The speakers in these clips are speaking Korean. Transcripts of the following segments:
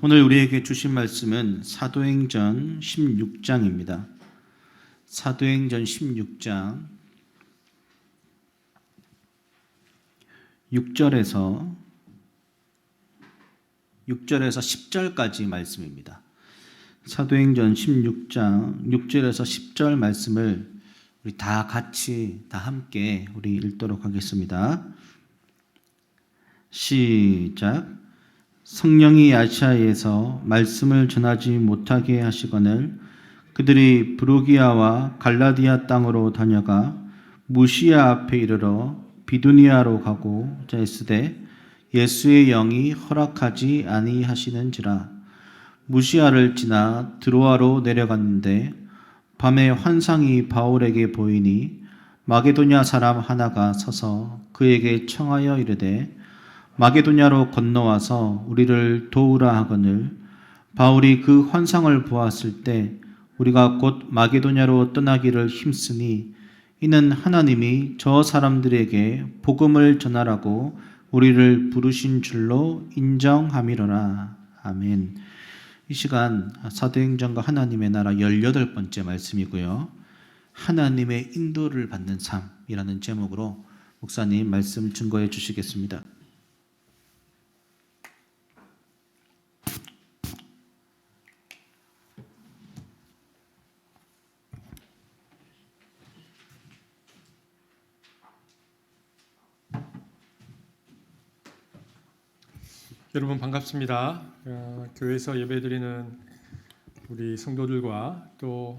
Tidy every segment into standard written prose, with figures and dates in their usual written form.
오늘 우리에게 주신 말씀은 사도행전 16장입니다. 사도행전 16장 6절에서 10절까지 말씀입니다. 사도행전 16장 6절에서 10절 말씀을 우리 다 같이 다 함께 우리 읽도록 하겠습니다. 시작. 성령이 아시아에서 말씀을 전하지 못하게 하시거늘 그들이 브루기아와 갈라디아 땅으로 다녀가 무시아 앞에 이르러 비두니아로 가고자 했으되 예수의 영이 허락하지 아니하시는지라. 무시아를 지나 드로아로 내려갔는데 밤에 환상이 바울에게 보이니 마게도냐 사람 하나가 서서 그에게 청하여 이르되 마게도냐로 건너와서 우리를 도우라 하거늘 바울이 그 환상을 보았을 때 우리가 곧 마게도냐로 떠나기를 힘쓰니 이는 하나님이 저 사람들에게 복음을 전하라고 우리를 부르신 줄로 인정함이로라. 아멘. 이 시간 사도행전과 하나님의 나라 18번째 말씀이고요. 하나님의 인도를 받는 삶이라는 제목으로 목사님 말씀 증거해 주시겠습니다. 여러분 반갑습니다. 교회에서 예배드리는 우리 성도들과 또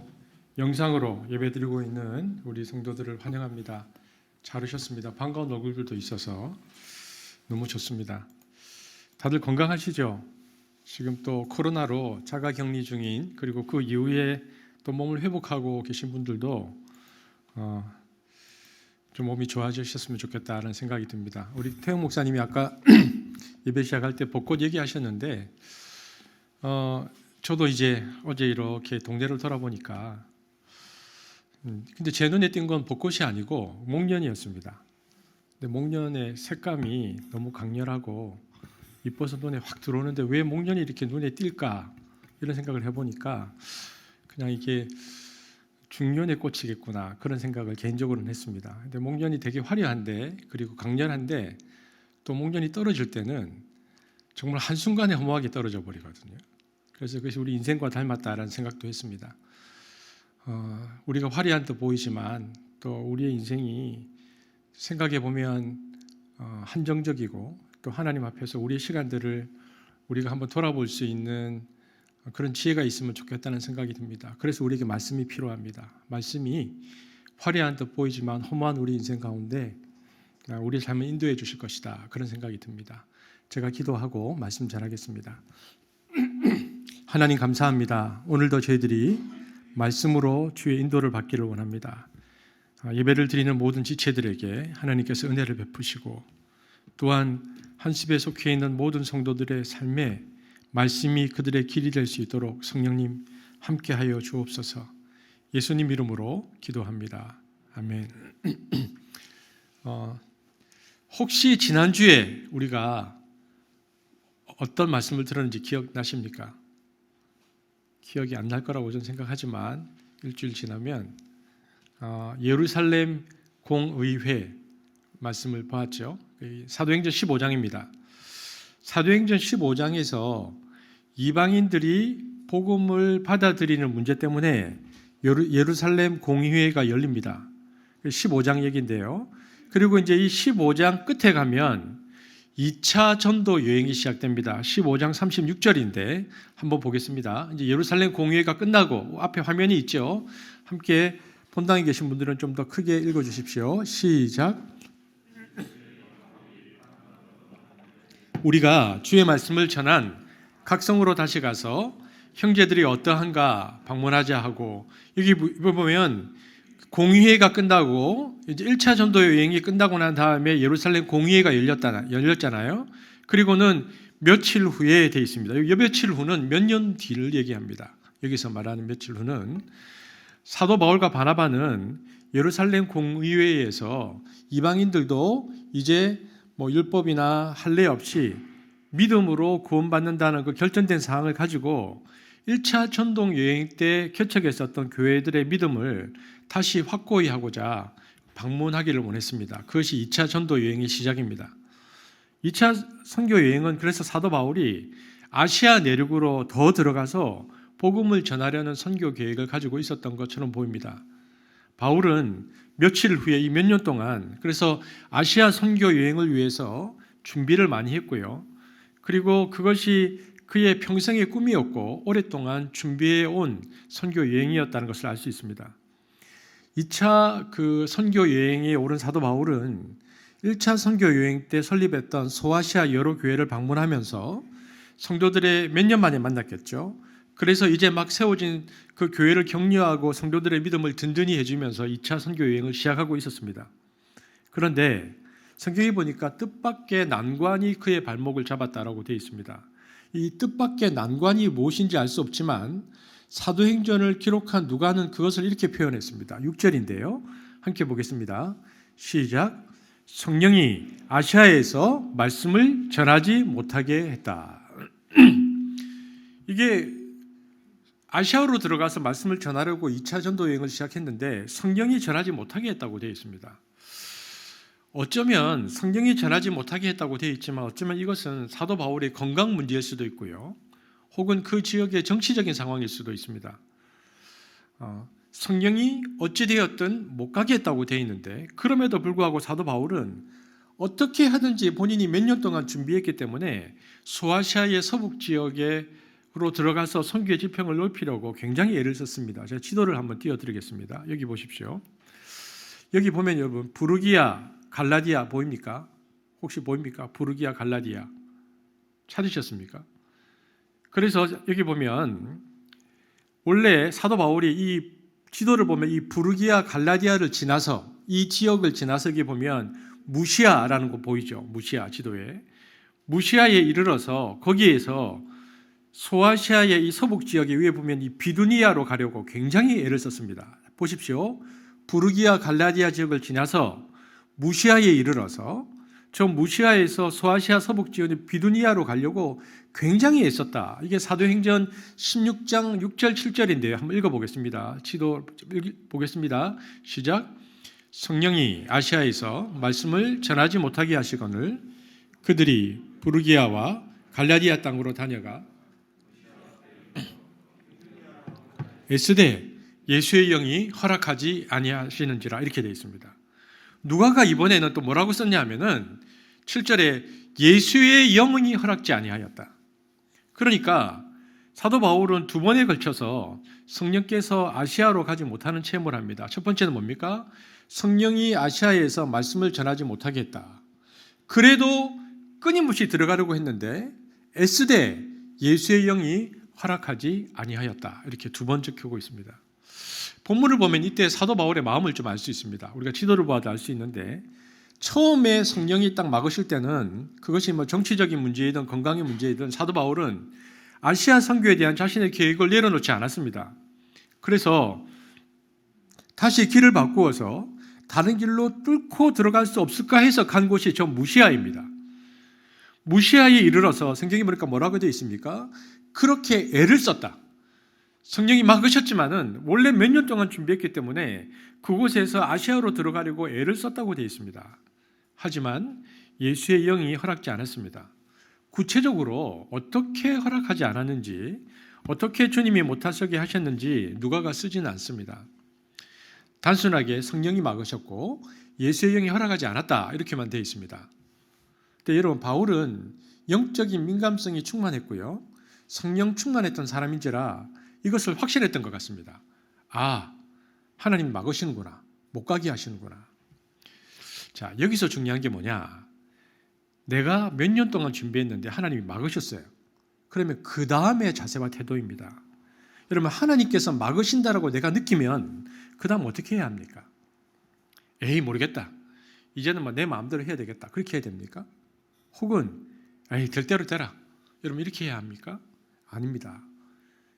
영상으로 예배드리고 있는 우리 성도들을 환영합니다. 잘 오셨습니다. 반가운 얼굴들도 있어서 너무 좋습니다. 다들 건강하시죠? 지금 또 코로나로 자가격리 중인 그리고 그 이후에 또 몸을 회복하고 계신 분들도 좀 몸이 좋아지셨으면 좋겠다는 생각이 듭니다. 우리 태영 목사님이 아까 예배 시작할 때 벚꽃 얘기하셨는데 저도 이제 어제 이렇게 동네를 돌아보니까 근데 제 눈에 띈 건 벚꽃이 아니고 목련이었습니다. 근데 목련의 색감이 너무 강렬하고 이뻐서 눈에 확 들어오는데 왜 목련이 이렇게 눈에 띌까 이런 생각을 해보니까 그냥 이게 중년의 꽃이겠구나 그런 생각을 개인적으로는 했습니다. 근데 목련이 되게 화려한데 그리고 강렬한데 또 목련이 떨어질 때는 정말 한순간에 허무하게 떨어져 버리거든요. 그래서 그것이 우리 인생과 닮았다라는 생각도 했습니다. 우리가 화려한 듯 보이지만 또 우리의 인생이 생각해 보면 한정적이고 또 하나님 앞에서 우리의 시간들을 우리가 한번 돌아볼 수 있는 그런 지혜가 있으면 좋겠다는 생각이 듭니다. 그래서 우리에게 말씀이 필요합니다. 말씀이 화려한 듯 보이지만 허무한 우리 인생 가운데 우리의 삶을 인도해 주실 것이다. 그런 생각이 듭니다. 제가 기도하고 말씀 전하겠습니다. 하나님 감사합니다. 오늘도 저희들이 말씀으로 주의 인도를 받기를 원합니다. 예배를 드리는 모든 지체들에게 하나님께서 은혜를 베푸시고 또한 한십에 속해 있는 모든 성도들의 삶에 말씀이 그들의 길이 될 수 있도록 성령님 함께하여 주옵소서. 예수님 이름으로 기도합니다. 아멘. 혹시 지난주에 우리가 어떤 말씀을 들었는지 기억나십니까? 기억이 안 날 거라고 저는 생각하지만 일주일 지나면 예루살렘 공의회 말씀을 보았죠. 사도행전 15장입니다. 사도행전 15장에서 이방인들이 복음을 받아들이는 문제 때문에 예루살렘 공의회가 열립니다. 15장 얘기인데요. 그리고 이제 이 15장 끝에 가면 2차 전도 여행이 시작됩니다. 15장 36절인데 한번 보겠습니다. 이제 예루살렘 공의회가 끝나고 앞에 화면이 있죠. 함께 본당에 계신 분들은 좀 더 크게 읽어 주십시오. 시작. 우리가 주의 말씀을 전한 각 성으로 다시 가서 형제들이 어떠한가 방문하자 하고 여기 보면 공의회가 끝나고 이제 1차 전도 여행이 끝나고 난 다음에 예루살렘 공의회가 열렸잖아요. 그리고는 며칠 후에 돼 있습니다. 이 며칠 후는 몇 년 뒤를 얘기합니다. 여기서 말하는 며칠 후는 사도 바울과 바나바는 예루살렘 공의회에서 이방인들도 이제 율법이나 할례 없이 믿음으로 구원받는다는 그 결정된 사항을 가지고 1차 전도 여행 때 개척했었던 교회들의 믿음을 다시 확고히 하고자 방문하기를 원했습니다. 그것이 2차 전도 여행의 시작입니다. 2차 선교 여행은 그래서 사도 바울이 아시아 내륙으로 더 들어가서 복음을 전하려는 선교 계획을 가지고 있었던 것처럼 보입니다. 바울은 며칠 후에 이 몇 년 동안 그래서 아시아 선교 여행을 위해서 준비를 많이 했고요. 그리고 그것이 그의 평생의 꿈이었고 오랫동안 준비해 온 선교 여행이었다는 것을 알 수 있습니다. 2차 그 선교 여행에 오른 사도 바울은 1차 선교 여행 때 설립했던 소아시아 여러 교회를 방문하면서 성도들의 몇 년 만에 만났겠죠. 그래서 이제 막 세워진 그 교회를 격려하고 성도들의 믿음을 든든히 해주면서 2차 선교 여행을 시작하고 있었습니다. 그런데 성경에 보니까 뜻밖의 난관이 그의 발목을 잡았다라고 되어 있습니다. 이 뜻밖의 난관이 무엇인지 알 수 없지만 사도행전을 기록한 누가는 그것을 이렇게 표현했습니다. 6절인데요. 함께 보겠습니다. 시작. 성령이 아시아에서 말씀을 전하지 못하게 했다. 이게 아시아로 들어가서 말씀을 전하려고 2차 전도 여행을 시작했는데 성령이 전하지 못하게 했다고 되어 있습니다. 어쩌면 성령이 전하지 못하게 했다고 되어 있지만 어쩌면 이것은 사도 바울의 건강 문제일 수도 있고요. 혹은 그 지역의 정치적인 상황일 수도 있습니다. 성령이 어찌되었든 못 가게 했다고 되어 있는데 그럼에도 불구하고 사도 바울은 어떻게 하든지 본인이 몇 년 동안 준비했기 때문에 소아시아의 서북 지역으로 들어가서 선교의 지평을 넓히려고 굉장히 애를 썼습니다. 제가 지도를 한번 띄워드리겠습니다. 여기 보십시오. 여기 보면 여러분 부르기아, 갈라디아 보입니까? 혹시 보입니까? 부르기아, 갈라디아 찾으셨습니까? 그래서 여기 보면 원래 사도 바울이 이 지도를 보면 이 부르기아, 갈라디아를 지나서 이 지역을 지나서 여기 보면 무시아라는 거 보이죠? 무시아 지도에 무시아에 이르러서 거기에서 소아시아의 이 서북 지역에 위에 보면 이 비두니아로 가려고 굉장히 애를 썼습니다. 보십시오. 부르기아, 갈라디아 지역을 지나서 무시아에 이르러서 저 무시아에서 소아시아 서북 지역의 비두니아로 가려고 굉장히 애썼다. 이게 사도행전 16장 6절 7절인데요. 한번 읽어보겠습니다. 지도 보겠습니다. 시작. 성령이 아시아에서 말씀을 전하지 못하게 하시거늘 그들이 부르기아와 갈라디아 땅으로 다녀가 애쓰되 예수의 영이 허락하지 아니하시는지라 이렇게 되어 있습니다. 누가가 이번에는 또 뭐라고 썼냐 하면은 7절에 예수의 영이 허락지 아니하였다. 그러니까 사도 바울은 두 번에 걸쳐서 성령께서 아시아로 가지 못하는 체험을 합니다. 첫 번째는 뭡니까? 성령이 아시아에서 말씀을 전하지 못하게 했다. 그래도 끊임없이 들어가려고 했는데 애쓰되 예수의 영이 허락하지 아니하였다. 이렇게 두 번 적히고 있습니다. 본문을 보면 이때 사도 바울의 마음을 좀 알 수 있습니다. 우리가 지도를 봐도 알 수 있는데 처음에 성령이 딱 막으실 때는 그것이 뭐 정치적인 문제이든 건강의 문제이든 사도 바울은 아시아 선교에 대한 자신의 계획을 내려놓지 않았습니다. 그래서 다시 길을 바꾸어서 다른 길로 뚫고 들어갈 수 없을까 해서 간 곳이 저 무시아입니다. 무시아에 이르러서 성경이 보니까 뭐라고 되어 있습니까? 그렇게 애를 썼다. 성령이 막으셨지만은 원래 몇 년 동안 준비했기 때문에 그곳에서 아시아로 들어가려고 애를 썼다고 되어 있습니다. 하지만 예수의 영이 허락지 않았습니다. 구체적으로 어떻게 허락하지 않았는지, 어떻게 주님이 못하게 하셨는지 누가가 쓰지는 않습니다. 단순하게 성령이 막으셨고 예수의 영이 허락하지 않았다 이렇게만 되어 있습니다. 근데 여러분 바울은 영적인 민감성이 충만했고요. 성령 충만했던 사람인지라 이것을 확신했던 것 같습니다. 아, 하나님 막으시는구나. 못 가게 하시는구나. 자, 여기서 중요한 게 뭐냐? 내가 몇 년 동안 준비했는데 하나님이 막으셨어요. 그러면 그 다음의 자세와 태도입니다. 여러분 하나님께서 막으신다라고 내가 느끼면 그 다음 어떻게 해야 합니까? 에이 모르겠다. 이제는 뭐 내 마음대로 해야 되겠다. 그렇게 해야 됩니까? 혹은 에이 될 대로 되라. 여러분 이렇게 해야 합니까? 아닙니다.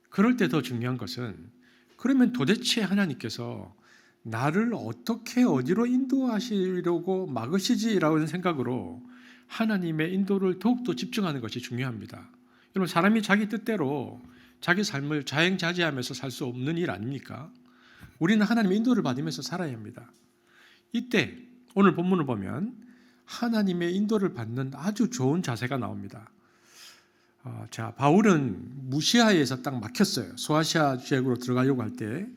그럴 때 더 중요한 것은 그러면 도대체 하나님께서 나를 어떻게 어디로 인도하시려고 막으시지라는 생각으로 하나님의 인도를 더욱더 집중하는 것이 중요합니다. 여러분, 사람이 자기 뜻대로 자기 삶을 자행자재하면서 살 수 없는 일 아닙니까? 우리는 하나님의 인도를 받으면서 살아야 합니다. 이때 오늘 본문을 보면 하나님의 인도를 받는 아주 좋은 자세가 나옵니다. 자, 바울은 무시아에서 딱 막혔어요. 소아시아 지역으로 들어가려고 할 때,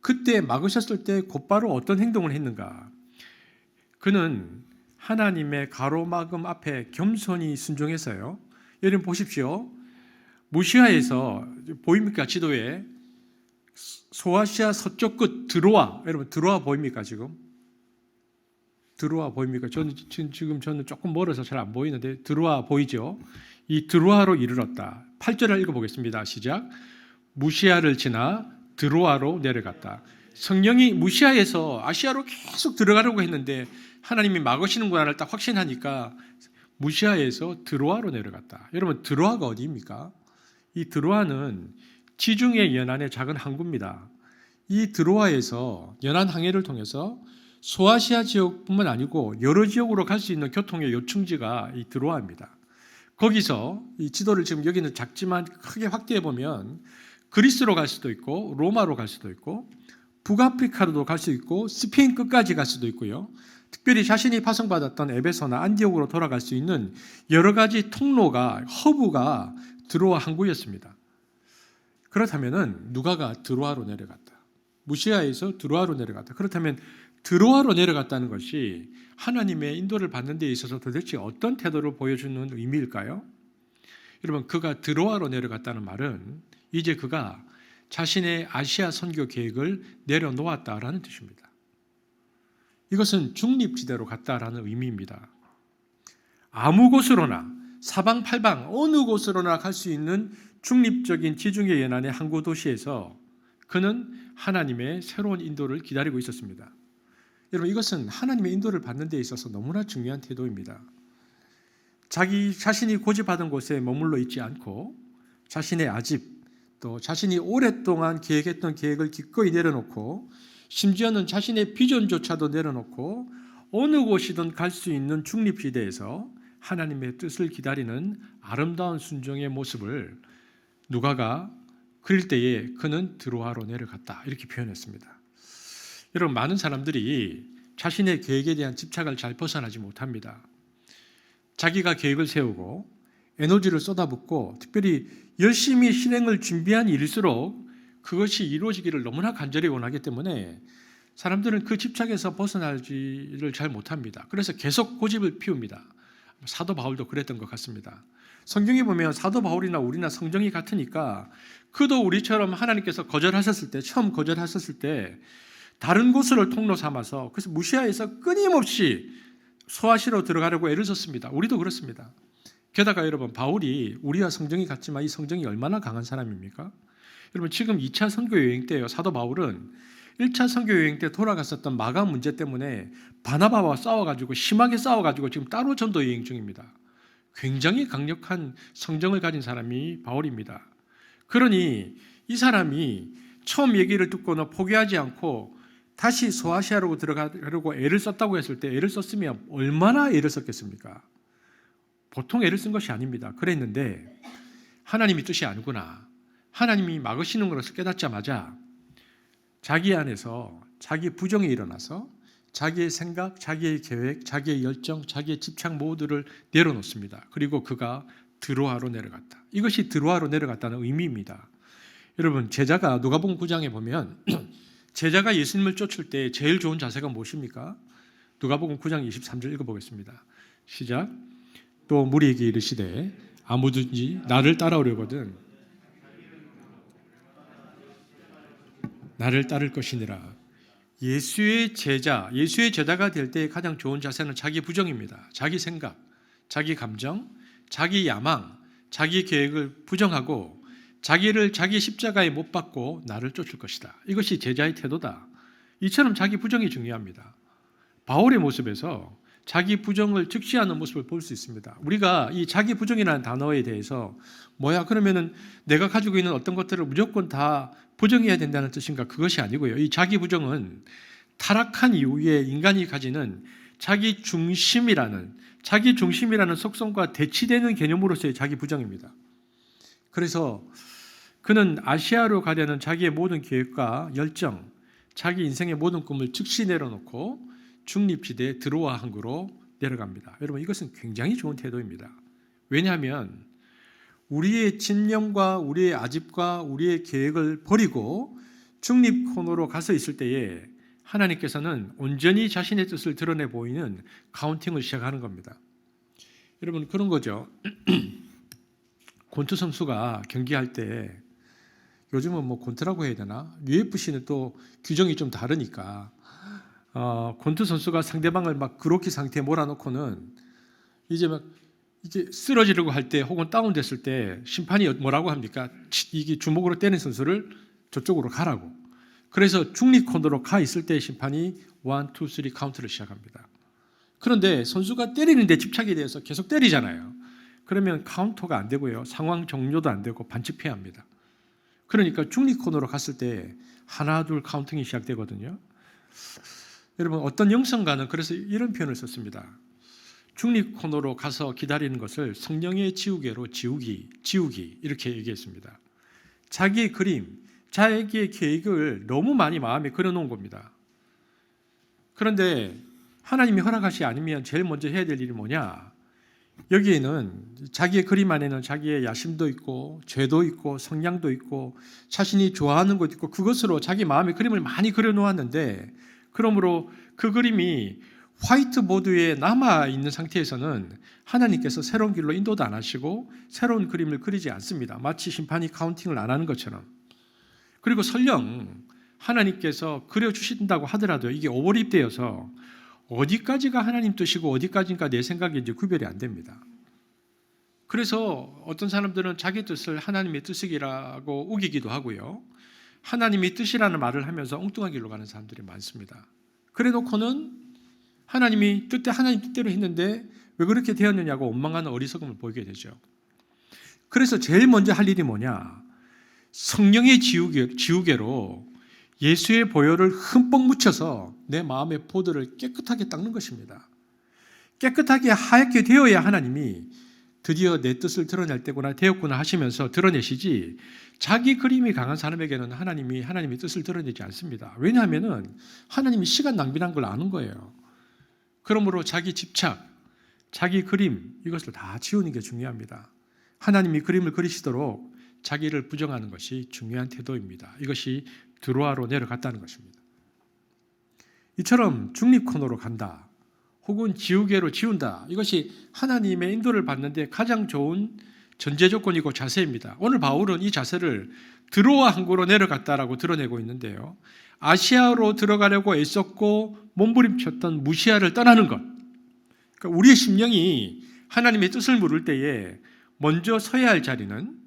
그때 막으셨을 때 곧바로 어떤 행동을 했는가? 그는 하나님의 가로막음 앞에 겸손히 순종했어요. 여러분 보십시오. 무시아에서 보입니까? 지도에 소아시아 서쪽 끝 드로아, 여러분 드로아 보입니까 지금? 드로아 보입니까? 저는 조금 멀어서 잘 안 보이는데 드로아 보이죠? 이 드로아로 이르렀다. 8절을 읽어보겠습니다. 시작. 무시아를 지나 드로아로 내려갔다. 성령이 무시아에서 아시아로 계속 들어가려고 했는데 하나님이 막으시는구나를 딱 확신하니까 무시아에서 드로아로 내려갔다. 여러분 드로아가 어디입니까? 이 드로아는 지중해 연안의 작은 항구입니다. 이 드로아에서 연안 항해를 통해서 소아시아 지역뿐만 아니고 여러 지역으로 갈 수 있는 교통의 요충지가 이 드로아입니다. 거기서 이 지도를 지금 여기는 작지만 크게 확대해 보면 그리스로 갈 수도 있고 로마로 갈 수도 있고 북아프리카로도 갈 수 있고 스페인 끝까지 갈 수도 있고요. 특별히 자신이 파송받았던 에베소나 안디옥으로 돌아갈 수 있는 여러 가지 통로가 허브가 드로아 항구였습니다. 그렇다면 누가가 드로아로 내려갔다. 무시아에서 드로아로 내려갔다. 그렇다면 드로아로 내려갔다는 것이 하나님의 인도를 받는 데 있어서 도대체 어떤 태도를 보여주는 의미일까요? 여러분, 그가 드로아로 내려갔다는 말은 이제 그가 자신의 아시아 선교 계획을 내려놓았다라는 뜻입니다. 이것은 중립지대로 갔다라는 의미입니다. 아무 곳으로나 사방팔방 어느 곳으로나 갈 수 있는 중립적인 지중해 연안의 항구 도시에서 그는 하나님의 새로운 인도를 기다리고 있었습니다. 여러분, 이것은 하나님의 인도를 받는 데 있어서 너무나 중요한 태도입니다. 자신이 고집하던 곳에 머물러 있지 않고 자신의 아집, 또 자신이 오랫동안 계획했던 계획을 기꺼이 내려놓고 심지어는 자신의 비전조차도 내려놓고 어느 곳이든 갈 수 있는 중립지대에서 하나님의 뜻을 기다리는 아름다운 순종의 모습을 누가가 그릴 때에 그는 드로아로 내려갔다 이렇게 표현했습니다. 여러분, 많은 사람들이 자신의 계획에 대한 집착을 잘 벗어나지 못합니다. 자기가 계획을 세우고 에너지를 쏟아붓고 특별히 열심히 실행을 준비한 일일수록 그것이 이루어지기를 너무나 간절히 원하기 때문에 사람들은 그 집착에서 벗어나지를 잘 못합니다. 그래서 계속 고집을 피웁니다. 사도 바울도 그랬던 것 같습니다. 성경에 보면 사도 바울이나 우리나 성정이 같으니까 그도 우리처럼 하나님께서 거절하셨을 때, 처음 거절하셨을 때 다른 곳을 통로 삼아서 그래서 무시아에서 끊임없이 소아시로 들어가려고 애를 썼습니다. 우리도 그렇습니다. 게다가 여러분, 바울이 우리와 성정이 같지만 이 성정이 얼마나 강한 사람입니까? 여러분, 지금 2차 선교 여행 때요, 사도 바울은 1차 선교 여행 때 돌아갔었던 마가 문제 때문에 바나바와 싸워가지고 심하게 싸워가지고 지금 따로 전도 여행 중입니다. 굉장히 강력한 성정을 가진 사람이 바울입니다. 그러니 이 사람이 처음 얘기를 듣고는 포기하지 않고 다시 소아시아로 들어가려고 애를 썼다고 했을 때 애를 썼으면 얼마나 애를 썼겠습니까? 보통 애를 쓴 것이 아닙니다. 그랬는데 하나님이 뜻이 아니구나, 하나님이 막으시는 것을 깨닫자마자 자기 안에서 자기 부정이 일어나서 자기의 생각, 자기의 계획, 자기의 열정, 자기의 집착 모두를 내려놓습니다. 그리고 그가 드로아로 내려갔다. 이것이 드로아로 내려갔다는 의미입니다. 여러분, 제자가 누가복음 9장에 보면 제자가 예수님을 쫓을 때 제일 좋은 자세가 무엇입니까? 누가복음 9장 23절 읽어보겠습니다. 시작. 또 무리에게 이르시되 아무든지 나를 따라오려거든 나를 따를 것이니라. 예수의 제자가 될 때의 가장 좋은 자세는 자기 부정입니다. 자기 생각, 자기 감정, 자기 야망, 자기 계획을 부정하고 자기를 자기 십자가에 못 박고 나를 쫓을 것이다. 이것이 제자의 태도다. 이처럼 자기 부정이 중요합니다. 바울의 모습에서 자기 부정을 즉시하는 모습을 볼 수 있습니다. 우리가 이 자기 부정이라는 단어에 대해서 뭐야, 그러면은 내가 가지고 있는 어떤 것들을 무조건 다 부정해야 된다는 뜻인가? 그것이 아니고요. 이 자기 부정은 타락한 이후에 인간이 가지는 자기 중심이라는, 자기 중심이라는 속성과 대치되는 개념으로서의 자기 부정입니다. 그래서 그는 아시아로 가려는 자기의 모든 계획과 열정, 자기 인생의 모든 꿈을 즉시 내려놓고 중립지대에 드로아 항구로 내려갑니다. 여러분, 이것은 굉장히 좋은 태도입니다. 왜냐하면 우리의 집념과 우리의 아집과 우리의 계획을 버리고 중립 코너로 가서 있을 때에 하나님께서는 온전히 자신의 뜻을 드러내 보이는 카운팅을 시작하는 겁니다. 여러분, 그런 거죠. 권투 선수가 경기할 때, 요즘은 뭐 권투라고 해야 되나? UFC는 또 규정이 좀 다르니까 권투 선수가 상대방을 막 그로키 상태에 몰아놓고는 이제 막 이게 쓰러지려고 할 때 혹은 다운됐을 때 심판이 뭐라고 합니까? 이게 주먹으로 때리는 선수를 저쪽으로 가라고. 그래서 중립 코너로 가 있을 때 심판이 1, 2, 3 카운트를 시작합니다. 그런데 선수가 때리는 데 집착이 돼서 계속 때리잖아요. 그러면 카운터가 안 되고요. 상황 종료도 안 되고 반칙 피합니다. 그러니까 중립 코너로 갔을 때 하나, 둘 카운팅이 시작되거든요. 여러분, 어떤 영성가는 그래서 이런 표현을 썼습니다. 중립 코너로 가서 기다리는 것을 성령의 지우개로 지우기 이렇게 얘기했습니다. 자기의 그림, 자기의 계획을 너무 많이 마음에 그려놓은 겁니다. 그런데 하나님이 허락하시 아니면 제일 먼저 해야 될 일이 뭐냐? 여기에는 자기의 그림 안에는 자기의 야심도 있고 죄도 있고 성향도 있고 자신이 좋아하는 것도 있고 그것으로 자기 마음의 그림을 많이 그려놓았는데, 그러므로 그 그림이 화이트보드에 남아있는 상태에서는 하나님께서 새로운 길로 인도도 안 하시고 새로운 그림을 그리지 않습니다. 마치 심판이 카운팅을 안 하는 것처럼. 그리고 설령 하나님께서 그려주신다고 하더라도 이게 오버립되어서 어디까지가 하나님 뜻이고 어디까지가 내 생각인지 구별이 안 됩니다. 그래서 어떤 사람들은 자기 뜻을 하나님의 뜻이라고 우기기도 하고요. 하나님의 뜻이라는 말을 하면서 엉뚱한 길로 가는 사람들이 많습니다. 그래 놓고는 하나님이 하나님 뜻대로 했는데 왜 그렇게 되었느냐고 원망하는 어리석음을 보이게 되죠. 그래서 제일 먼저 할 일이 뭐냐? 성령의 지우개로 예수의 보혈을 흠뻑 묻혀서 내 마음의 보드를 깨끗하게 닦는 것입니다. 깨끗하게 하얗게 되어야 하나님이 드디어 내 뜻을 드러낼 때구나 되었구나 하시면서 드러내시지, 자기 그림이 강한 사람에게는 하나님의 뜻을 드러내지 않습니다. 왜냐하면 하나님이 시간 낭비한 걸 아는 거예요. 그러므로 자기 집착, 자기 그림, 이것을 다 지우는 게 중요합니다. 하나님이 그림을 그리시도록 자기를 부정하는 것이 중요한 태도입니다. 이것이 드로아로 내려갔다는 것입니다. 이처럼 중립 코너로 간다, 혹은 지우개로 지운다, 이것이 하나님의 인도를 받는데 가장 좋은 전제 조건이고 자세입니다. 오늘 바울은 이 자세를 드로아 항구로 내려갔다라고 드러내고 있는데요. 아시아로 들어가려고 애썼고 몸부림쳤던 무시아를 떠나는 것. 그러니까 우리의 심령이 하나님의 뜻을 물을 때에 먼저 서야 할 자리는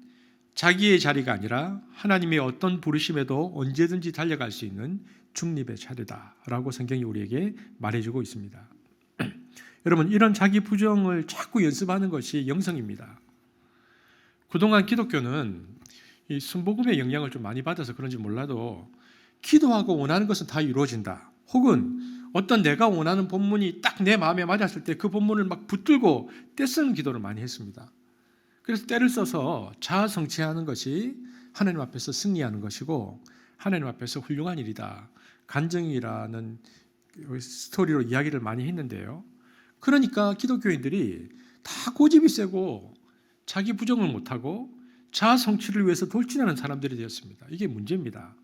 자기의 자리가 아니라 하나님의 어떤 부르심에도 언제든지 달려갈 수 있는 중립의 자리다라고 성경이 우리에게 말해주고 있습니다. 여러분, 이런 자기 부정을 자꾸 연습하는 것이 영성입니다. 그동안 기독교는 이 순복음의 영향을 좀 많이 받아서 그런지 몰라도 기도하고 원하는 것은 다 이루어진다, 혹은 어떤 내가 원하는 본문이 딱 내 마음에 맞았을 때 그 본문을 막 붙들고 떼쓰는 기도를 많이 했습니다. 그래서 때를 써서 자아 성취하는 것이 하나님 앞에서 승리하는 것이고 하나님 앞에서 훌륭한 일이다, 간증이라는 스토리로 이야기를 많이 했는데요. 그러니까 기독교인들이 다 고집이 세고 자기 부정을 못하고 자아 성취를 위해서 돌진하는 사람들이 되었습니다. 이게 문제입니다.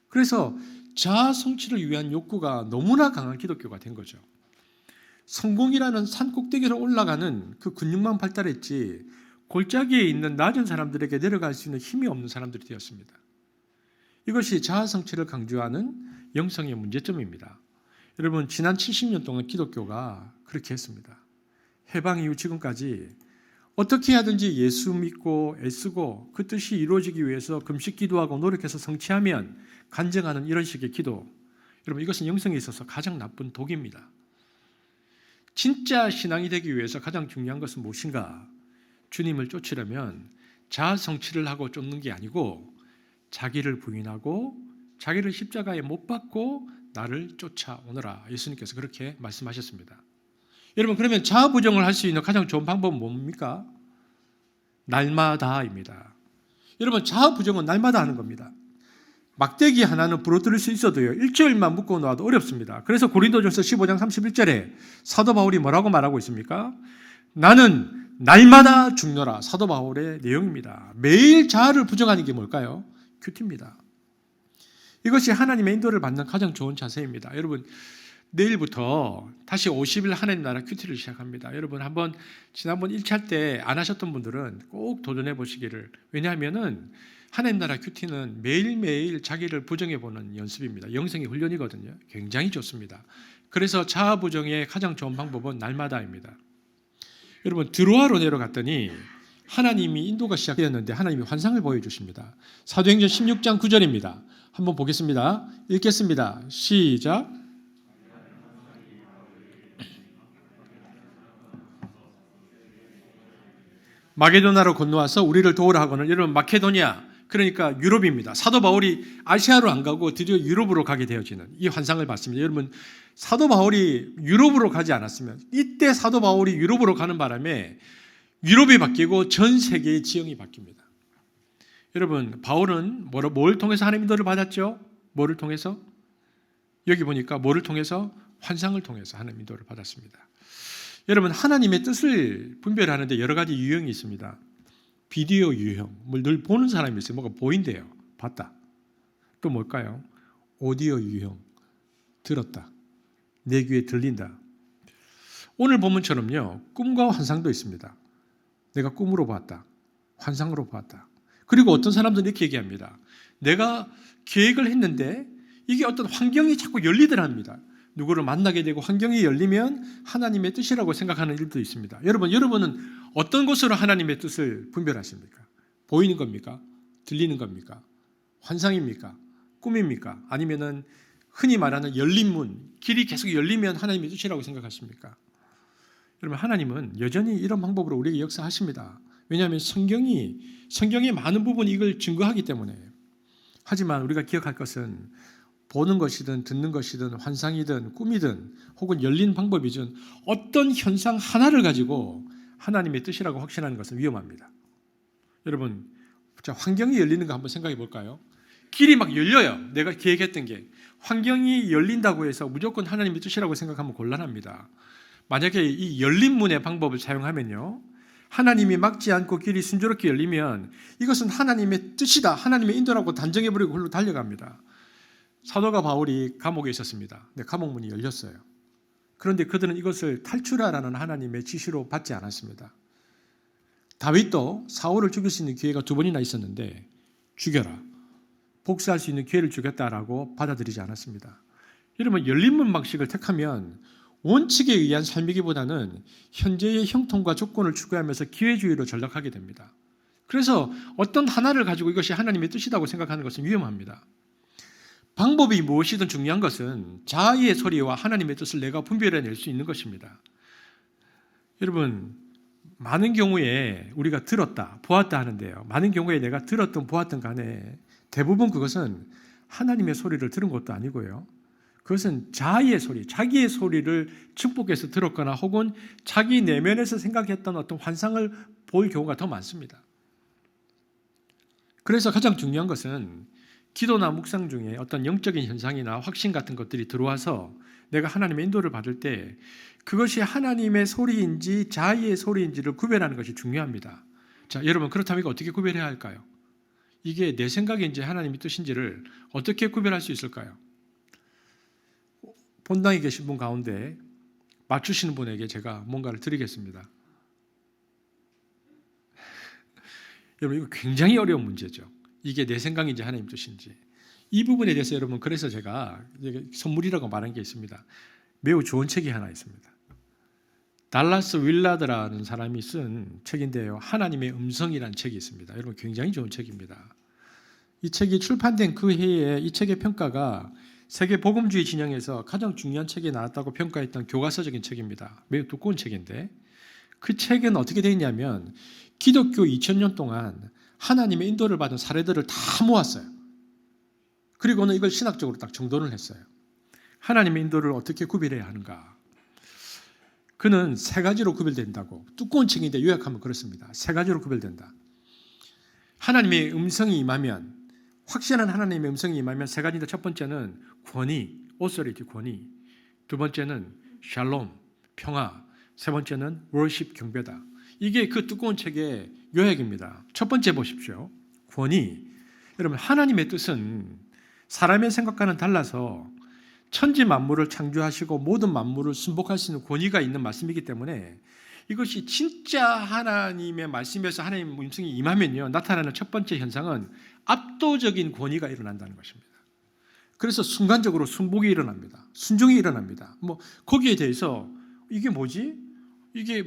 그래서 자아 성취를 위한 욕구가 너무나 강한 기독교가 된 거죠. 성공이라는 산 꼭대기로 올라가는 그 근육만 발달했지 골짜기에 있는 낮은 사람들에게 내려갈 수 있는 힘이 없는 사람들이 되었습니다. 이것이 자아 성취를 강조하는 영성의 문제점입니다. 여러분, 지난 70년 동안 기독교가 그렇게 했습니다. 해방 이후 지금까지 어떻게 하든지 예수 믿고 애쓰고 그 뜻이 이루어지기 위해서 금식 기도하고 노력해서 성취하면 간증하는 이런 식의 기도, 여러분, 이것은 영성에 있어서 가장 나쁜 독입니다. 진짜 신앙이 되기 위해서 가장 중요한 것은 무엇인가? 주님을 쫓으려면 자아 성취를 하고 쫓는 게 아니고 자기를 부인하고 자기를 십자가에 못 박고 나를 쫓아오너라. 예수님께서 그렇게 말씀하셨습니다. 여러분, 그러면 자아 부정을 할 수 있는 가장 좋은 방법은 뭡니까? 날마다입니다. 여러분, 자아 부정은 날마다 하는 겁니다. 막대기 하나는 부러뜨릴 수 있어도요, 일주일만 묶어 놓아도 어렵습니다. 그래서 고린도전서 15장 31절에 사도 바울이 뭐라고 말하고 있습니까? 나는 날마다 죽노라. 사도 바울의 내용입니다. 매일 자아를 부정하는 게 뭘까요? 큐티입니다. 이것이 하나님의 인도를 받는 가장 좋은 자세입니다. 여러분, 내일부터 다시 50일 하나님 나라 큐티를 시작합니다. 여러분, 한번 지난번 1차 때 안 하셨던 분들은 꼭 도전해 보시기를. 왜냐하면은 하나님 나라 큐티는 매일매일 자기를 부정해 보는 연습입니다. 영성의 훈련이거든요. 굉장히 좋습니다. 그래서 자아 부정의 가장 좋은 방법은 날마다입니다. 여러분, 드로아로 내려갔더니 하나님이 인도가 시작되었는데 하나님이 환상을 보여주십니다. 사도행전 16장 9절입니다. 한번 보겠습니다. 읽겠습니다. 시작. 마게도나로 건너와서 우리를 도우라 하거늘. 여러분, 마케도니아, 그러니까 유럽입니다. 사도 바울이 아시아로 안 가고 드디어 유럽으로 가게 되어지는 이 환상을 봤습니다. 여러분, 사도 바울이 유럽으로 가지 않았으면, 이때 사도 바울이 유럽으로 가는 바람에 유럽이 바뀌고 전 세계의 지형이 바뀝니다. 여러분, 바울은 뭘 통해서 하나님 인도를 받았죠? 뭐를 통해서? 여기 보니까 뭐를 통해서? 환상을 통해서 하나님 인도를 받았습니다. 여러분, 하나님의 뜻을 분별하는데 여러 가지 유형이 있습니다. 비디오 유형, 뭘 늘 보는 사람이 있어요. 뭐가 보인대요. 봤다. 또 뭘까요? 오디오 유형, 들었다. 내 귀에 들린다. 오늘 본문처럼요, 꿈과 환상도 있습니다. 내가 꿈으로 봤다. 환상으로 봤다. 그리고 어떤 사람들은 이렇게 얘기합니다. 내가 계획을 했는데 이게 어떤 환경이 자꾸 열리더랍니다. 누구를 만나게 되고 환경이 열리면 하나님의 뜻이라고 생각하는 일도 있습니다. 여러분은 어떤 것으로 하나님의 뜻을 분별하십니까? 보이는 겁니까? 들리는 겁니까? 환상입니까? 꿈입니까? 아니면은 흔히 말하는 열린 문, 길이 계속 열리면 하나님의 뜻이라고 생각하십니까? 여러분, 하나님은 여전히 이런 방법으로 우리에게 역사하십니다. 왜냐하면 성경의 많은 부분이 이걸 증거하기 때문에. 하지만 우리가 기억할 것은 보는 것이든 듣는 것이든 환상이든 꿈이든 혹은 열린 방법이든 어떤 현상 하나를 가지고 하나님의 뜻이라고 확신하는 것은 위험합니다. 여러분, 자, 환경이 열리는 거 한번 생각해 볼까요? 길이 막 열려요. 내가 계획했던 게. 환경이 열린다고 해서 무조건 하나님의 뜻이라고 생각하면 곤란합니다. 만약에 이 열린 문의 방법을 사용하면요, 하나님이 막지 않고 길이 순조롭게 열리면 이것은 하나님의 뜻이다, 하나님의 인도라고 단정해버리고 홀로 달려갑니다. 사도가 바울이 감옥에 있었습니다. 근데 감옥 문이 열렸어요. 그런데 그들은 이것을 탈출하라는 하나님의 지시로 받지 않았습니다. 다윗도 사울을 죽일 수 있는 기회가 2번이나 있었는데 죽여라, 복수할 수 있는 기회를 주겠다라고 받아들이지 않았습니다. 여러분, 열린 문 방식을 택하면 원칙에 의한 삶이기보다는 현재의 형통과 조건을 추구하면서 기회주의로 전락하게 됩니다. 그래서 어떤 하나를 가지고 이것이 하나님의 뜻이라고 생각하는 것은 위험합니다. 방법이 무엇이든 중요한 것은 자아의 소리와 하나님의 뜻을 내가 분별해낼 수 있는 것입니다. 여러분, 많은 경우에 우리가 들었다, 보았다 하는데요, 많은 경우에 내가 들었든 보았든 간에 대부분 그것은 하나님의 소리를 들은 것도 아니고요, 그것은 자아의 소리, 자기의 소리를 축복해서 들었거나 혹은 자기 내면에서 생각했던 어떤 환상을 볼 경우가 더 많습니다. 그래서 가장 중요한 것은 기도나 묵상 중에 어떤 영적인 현상이나 확신 같은 것들이 들어와서 내가 하나님의 인도를 받을 때 그것이 하나님의 소리인지 자아의 소리인지를 구별하는 것이 중요합니다. 자, 여러분, 그렇다면 이거 어떻게 구별해야 할까요? 이게 내 생각인지 하나님의 뜻인지를 어떻게 구별할 수 있을까요? 본당에 계신 분 가운데 맞추시는 분에게 제가 뭔가를 드리겠습니다. 여러분, 이거 굉장히 어려운 문제죠. 이게 내 생각인지 하나님 뜻인지. 이 부분에 대해서 여러분, 그래서 제가 선물이라고 말한 게 있습니다. 매우 좋은 책이 하나 있습니다. 달라스 윌라드라는 사람이 쓴 책인데요, 하나님의 음성이라는 책이 있습니다. 여러분, 굉장히 좋은 책입니다. 이 책이 출판된 그 해에 이 책의 평가가 세계 복음주의 진영에서 가장 중요한 책이 나왔다고 평가했던 교과서적인 책입니다. 매우 두꺼운 책인데 그 책은 어떻게 되어 있냐면 기독교 2000년 동안 하나님의 인도를 받은 사례들을 다 모았어요. 그리고는 이걸 신학적으로 딱 정돈을 했어요. 하나님의 인도를 어떻게 구별해야 하는가. 그는 세 가지로 구별된다고. 두꺼운 책인데 요약하면 그렇습니다. 세 가지로 구별된다. 하나님의 음성이 임하면, 확실한 하나님의 음성이 임하면 세 가지인데, 첫 번째는 권위, 오소리티 권위. 두 번째는 샬롬, 평화. 세 번째는 월십, 경배다. 이게 그 두꺼운 책의 요약입니다. 첫 번째 보십시오. 권위. 여러분, 하나님의 뜻은 사람의 생각과는 달라서 천지 만물을 창조하시고 모든 만물을 순복할 수 있는 권위가 있는 말씀이기 때문에, 이것이 진짜 하나님의 말씀에서 하나님의 음성이 임하면요, 나타나는 첫 번째 현상은 압도적인 권위가 일어난다는 것입니다. 그래서 순간적으로 순복이 일어납니다. 순종이 일어납니다. 거기에 대해서 이게 뭐지? 이게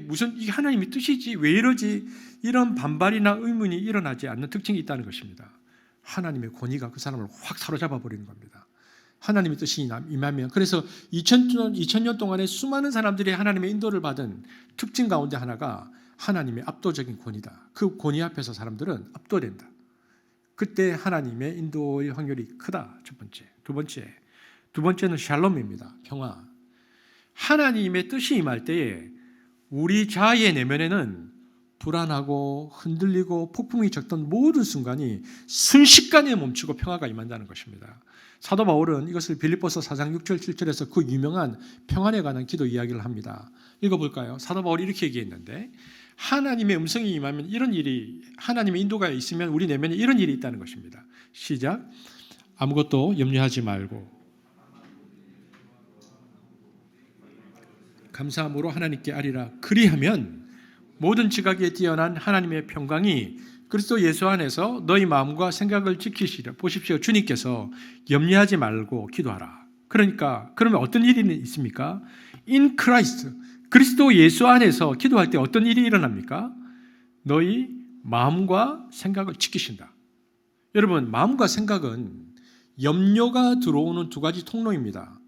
하나님의 뜻이지? 왜 이러지? 이런 반발이나 의문이 일어나지 않는 특징이 있다는 것입니다. 하나님의 권위가 그 사람을 확 사로잡아 버리는 겁니다. 하나님의 뜻이 임하면. 그래서 2000년 동안에 수많은 사람들이 하나님의 인도를 받은 특징 가운데 하나가 하나님의 압도적인 권위다. 그 권위 앞에서 사람들은 압도된다. 그때 하나님의 인도의 확률이 크다. 첫 번째. 두 번째는 샬롬입니다. 평화. 하나님의 뜻이 임할 때에 우리 자아의 내면에는 불안하고 흔들리고 폭풍이 적던 모든 순간이 순식간에 멈추고 평화가 임한다는 것입니다. 사도 바울은 이것을 빌립보서 4장 6절 7절에서 그 유명한 평안에 관한 기도 이야기를 합니다. 읽어볼까요? 사도 바울이 이렇게 얘기했는데, 하나님의 음성이 임하면 이런 일이, 하나님의 인도가 있으면 우리 내면에 이런 일이 있다는 것입니다. 시작. 아무것도 염려하지 말고 감사함으로 하나님께 아리라. 그리하면 모든 지각에 뛰어난 하나님의 평강이 그리스도 예수 안에서 너희 마음과 생각을 지키시리라. 보십시오. 주님께서 염려하지 말고 기도하라. 그러면 어떤 일이 있습니까? In Christ, 그리스도 예수 안에서 기도할 때 어떤 일이 일어납니까? 너희 마음과 생각을 지키신다. 여러분, 마음과 생각은 염려가 들어오는 두 가지 통로입니다.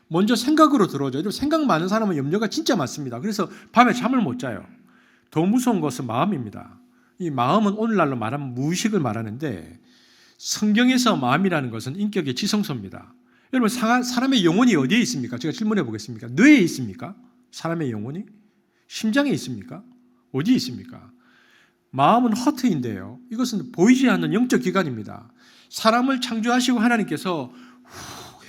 먼저 생각으로 들어오죠. 생각 많은 사람은 염려가 진짜 많습니다. 그래서 밤에 잠을 못 자요. 더 무서운 것은 마음입니다. 이 마음은 오늘날로 말하면 무의식을 말하는데, 성경에서 마음이라는 것은 인격의 지성소입니다. 여러분, 사람의 영혼이 어디에 있습니까? 제가 질문해 보겠습니다. 뇌에 있습니까? 사람의 영혼이? 심장에 있습니까? 어디에 있습니까? 마음은 허트인데요, 이것은 보이지 않는 영적 기관입니다. 사람을 창조하시고 하나님께서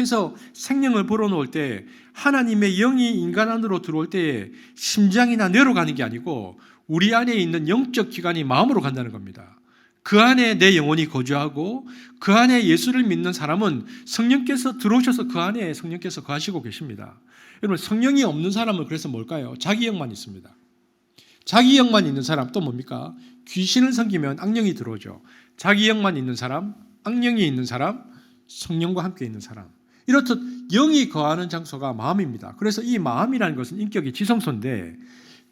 해서 생명을 불어넣을 때, 하나님의 영이 인간 안으로 들어올 때 심장이나 뇌로 가는 게 아니고 우리 안에 있는 영적 기관이 마음으로 간다는 겁니다. 그 안에 내 영혼이 거주하고 그 안에 예수를 믿는 사람은 성령께서 들어오셔서 그 안에 성령께서 거하시고 계십니다. 여러분, 성령이 없는 사람은 그래서 뭘까요? 자기 영만 있습니다. 자기 영만 있는 사람 또 뭡니까? 귀신을 섬기면 악령이 들어오죠. 자기 영만 있는 사람, 악령이 있는 사람, 성령과 함께 있는 사람. 이렇듯 영이 거하는 장소가 마음입니다. 그래서 이 마음이라는 것은 인격의 지성소인데,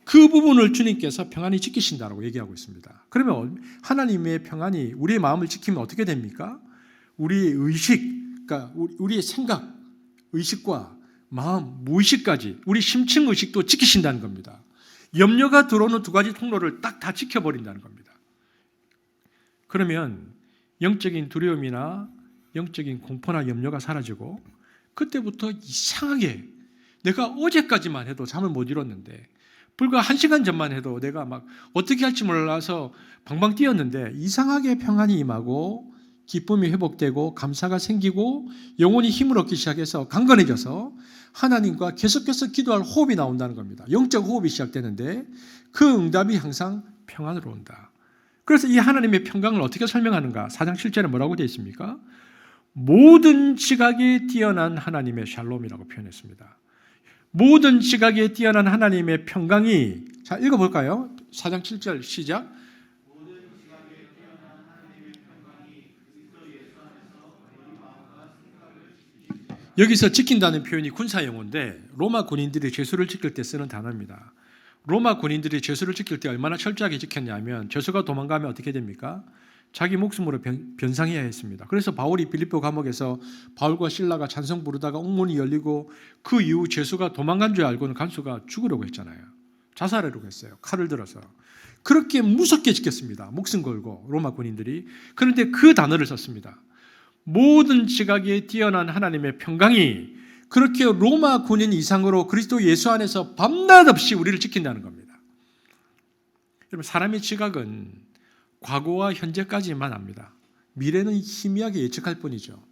그 부분을 주님께서 평안히 지키신다고 얘기하고 있습니다. 그러면 하나님의 평안이 우리의 마음을 지키면 어떻게 됩니까? 우리의 의식, 그러니까 우리의 생각, 의식과 마음, 무의식까지 우리 심층 의식도 지키신다는 겁니다. 염려가 들어오는 두 가지 통로를 딱 다 지켜버린다는 겁니다. 그러면 영적인 두려움이나 영적인 공포나 염려가 사라지고, 그때부터 이상하게 내가 어제까지만 해도 잠을 못 이뤘는데, 불과 1시간 전만 해도 내가 막 어떻게 할지 몰라서 방방 뛰었는데 이상하게 평안이 임하고 기쁨이 회복되고 감사가 생기고 영혼이 힘을 얻기 시작해서 강건해져서 하나님과 계속해서 기도할 호흡이 나온다는 겁니다. 영적 호흡이 시작되는데 그 응답이 항상 평안으로 온다. 그래서 이 하나님의 평강을 어떻게 설명하는가? 4장 7절에 뭐라고 되어 있습니까? 모든 지각에 뛰어난 하나님의 샬롬이라고 표현했습니다. 모든 지각에 뛰어난 하나님의 평강이, 자 읽어볼까요? 4장 7절 시작. 모든 지각에 뛰어난 하나님의 평강이 그리스도 예수 안에서 너희 마음과 생각을 지키신다. 여기서 지킨다는 표현이 군사용어인데 로마 군인들이 죄수를 지킬 때 쓰는 단어입니다. 로마 군인들이 죄수를 지킬 때 얼마나 철저하게 지켰냐면, 죄수가 도망가면 어떻게 됩니까? 자기 목숨으로 변상해야 했습니다. 그래서 바울이 빌립보 감옥에서 바울과 실라가 찬송 부르다가 옥문이 열리고 그 이후 죄수가 도망간 줄 알고는 간수가 죽으려고 했잖아요. 자살하려고 했어요. 칼을 들어서. 그렇게 무섭게 지켰습니다. 목숨 걸고 로마 군인들이. 그런데 그 단어를 썼습니다. 모든 지각에 뛰어난 하나님의 평강이 그렇게 로마 군인 이상으로 그리스도 예수 안에서 밤낮 없이 우리를 지킨다는 겁니다. 여러분, 사람의 지각은 과거와 현재까지만 합니다. 미래는 희미하게 예측할 뿐이죠.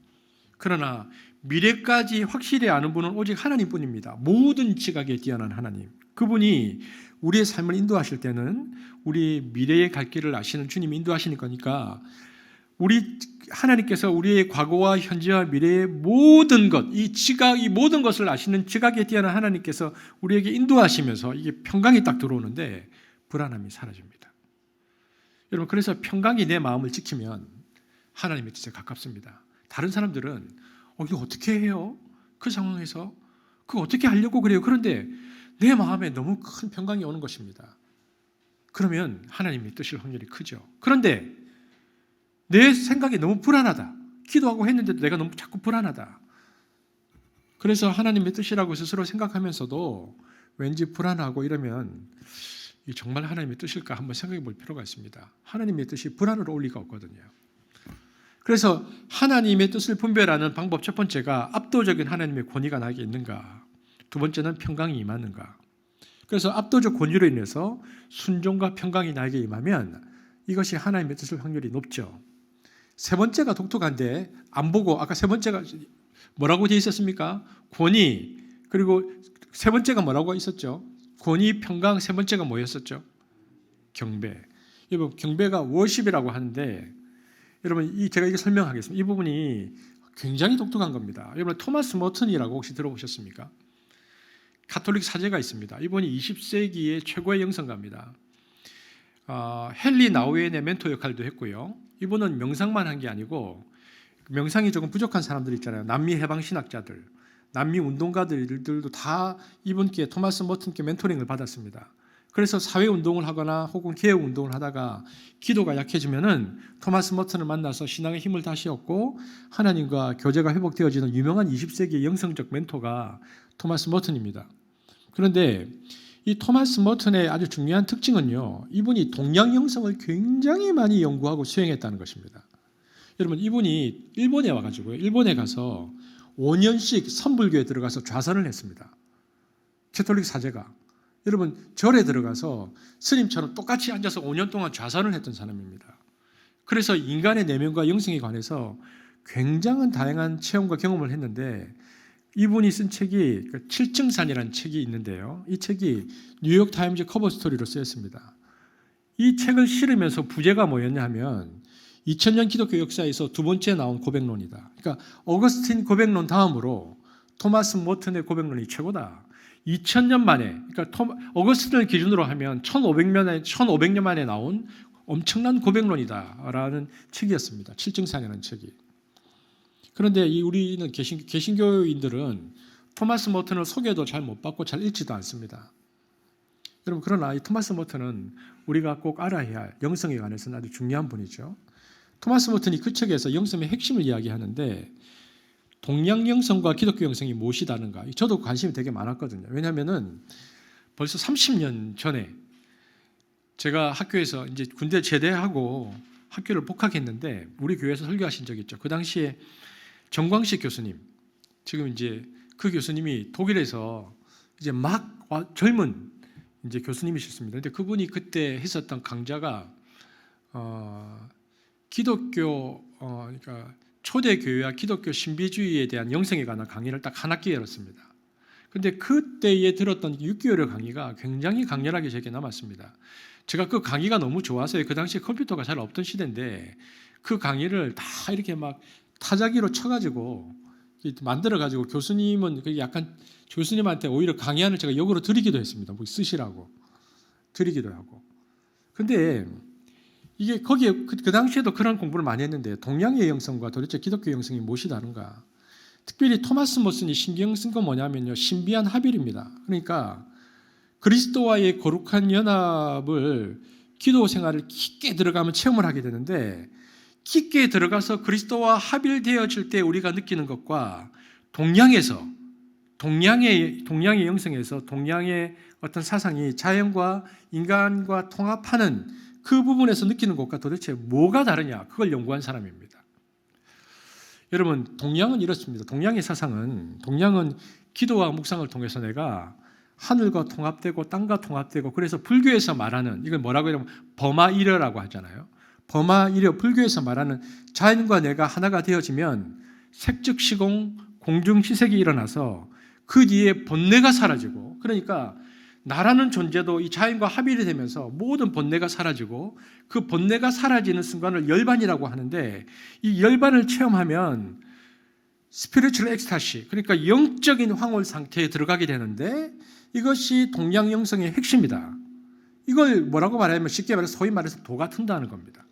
그러나 미래까지 확실히 아는 분은 오직 하나님뿐입니다. 모든 지각에 뛰어난 하나님. 그분이 우리의 삶을 인도하실 때는 우리 미래의 갈 길을 아시는 주님이 인도하시는 거니까 우리 하나님께서 우리의 과거와 현재와 미래의 모든 것, 이 지각, 이 모든 것을 아시는 지각에 뛰어난 하나님께서 우리에게 인도하시면서 이게 평강이 딱 들어오는데 불안함이 사라집니다. 여러분, 그래서 평강이 내 마음을 지키면 하나님의 뜻에 가깝습니다. 다른 사람들은 이거 어떻게 해요? 그 상황에서 그거 어떻게 하려고 그래요? 그런데 내 마음에 너무 큰 평강이 오는 것입니다. 그러면 하나님이 뜻일 확률이 크죠. 그런데 내 생각이 너무 불안하다. 기도하고 했는데도 내가 너무 자꾸 불안하다. 그래서 하나님의 뜻이라고 스스로 생각하면서도 왠지 불안하고 이러면 이 정말 하나님의 뜻일까 한번 생각해 볼 필요가 있습니다. 하나님의 뜻이 불안을 올 리가 없거든요. 그래서 하나님의 뜻을 분별하는 방법 첫 번째가 압도적인 하나님의 권위가 나에게 있는가. 두 번째는 평강이 임하는가. 그래서 압도적 권위로 인해서 순종과 평강이 나에게 임하면 이것이 하나님의 뜻일 확률이 높죠. 세 번째가 독특한데 안 보고 아까 세 번째가 뭐라고 되어 있었습니까? 권위. 그리고 세 번째가 뭐라고 있었죠? 권위, 평강. 세 번째가 뭐였었죠? 경배. 여러분, 경배가 워십이라고 하는데 여러분, 제가 이게 설명하겠습니다. 이 부분이 굉장히 독특한 겁니다. 여러분, 토마스 머튼이라고 혹시 들어보셨습니까? 가톨릭 사제가 있습니다. 이분이 20세기의 최고의 영성가입니다. 헨리 나우엔의 멘토 역할도 했고요. 이분은 명상만 한 게 아니고 명상이 조금 부족한 사람들 있잖아요. 남미 해방 신학자들, 남미 운동가들도 다 이분께 토마스 머튼께 멘토링을 받았습니다. 그래서 사회운동을 하거나 혹은 개혁운동을 하다가 기도가 약해지면은 토마스 머튼을 만나서 신앙의 힘을 다시 얻고 하나님과 교제가 회복되어지는 유명한 20세기의 영성적 멘토가 토마스 머튼입니다. 그런데 이 토마스 머튼의 아주 중요한 특징은요, 이분이 동양 영성을 굉장히 많이 연구하고 수행했다는 것입니다. 여러분, 이분이 일본에 와가지고요, 일본에 가서 5년씩 선불교에 들어가서 좌선을 했습니다. 가톨릭 사제가. 여러분, 절에 들어가서 스님처럼 똑같이 앉아서 5년 동안 좌선을 했던 사람입니다. 그래서 인간의 내면과 영성에 관해서 굉장한 다양한 체험과 경험을 했는데 이분이 쓴 책이 칠증산이라는 책이 있는데요. 이 책이 뉴욕 타임즈 커버 스토리로 쓰였습니다. 이 책을 실으면서 부제가 뭐였냐 하면 2000년 기독교 역사에서 두 번째 나온 고백론이다. 그러니까 어거스틴 고백론 다음으로 토마스 머튼의 고백론이 최고다. 2000년 만에, 그러니까 어거스틴을 기준으로 하면 1500년 만에 나온 엄청난 고백론이다라는 책이었습니다. 칠증산이라는 책이. 그런데 우리는 개신교인들은 토마스 머튼을 소개도 잘 못 받고 잘 읽지도 않습니다. 여러분, 그러나 이 토마스 머튼은 우리가 꼭 알아야 할 영성에 관해서는 아주 중요한 분이죠. 토마스 머튼이 그 책에서 영성의 핵심을 이야기하는데 동양 영성과 기독교 영성이 무엇이 다른가? 저도 관심이 되게 많았거든요. 왜냐하면은 벌써 30년 전에 제가 학교에서 이제 군대 제대하고 학교를 복학했는데 우리 교회에서 설교하신 적이 있죠. 그 당시에 정광식 교수님, 지금 이제 그 교수님이 독일에서 이제 막 젊은 이제 교수님이셨습니다. 근데 그분이 그때 했었던 강좌가 기독교 그러니까 초대 교회와 기독교 신비주의에 대한 영성에 관한 강의를 딱 한 학기 열었습니다. 근데 그때에 들었던 6개월의 강의가 굉장히 강렬하게 제게 남았습니다. 제가 그 강의가 너무 좋아서요. 그 당시에 컴퓨터가 잘 없던 시대인데 그 강의를 다 이렇게 막 타자기로 쳐가지고 만들어가지고 교수님은 약간 교수님한테 오히려 강의안을 제가 역으로 드리기도 했습니다. 뭐 쓰시라고 드리기도 하고. 근데 이게 거기에 그 당시에도 그런 공부를 많이 했는데 동양의 영성과 도대체 기독교 영성이 무엇이 다른가? 특별히 토마스 머튼이 신경 쓴 건 뭐냐면요, 신비한 합일입니다. 그러니까 그리스도와의 거룩한 연합을 기도 생활을 깊게 들어가면 체험을 하게 되는데 깊게 들어가서 그리스도와 합일되어질 때 우리가 느끼는 것과 동양의 영성에서 동양의 어떤 사상이 자연과 인간과 통합하는 그 부분에서 느끼는 것과 도대체 뭐가 다르냐, 그걸 연구한 사람입니다. 여러분 동양은 이렇습니다. 동양의 사상은 기도와 묵상을 통해서 내가 하늘과 통합되고 땅과 통합되고 그래서 불교에서 말하는 이걸 뭐라고 하냐면 범아일여라고 하잖아요. 범아일여 불교에서 말하는 자연과 내가 하나가 되어지면 색즉시공 공중시색이 일어나서 그 뒤에 본내가 사라지고 그러니까 나라는 존재도 이 자연과 합일이 되면서 모든 본내가 사라지고 그 본내가 사라지는 순간을 열반이라고 하는데 이 열반을 체험하면 스피리추얼 엑스타시 그러니까 영적인 황홀 상태에 들어가게 되는데 이것이 동양영성의 핵심이다. 이걸 뭐라고 말하면 쉽게 말해서 소위 말해서 도가 튼다는 겁니다.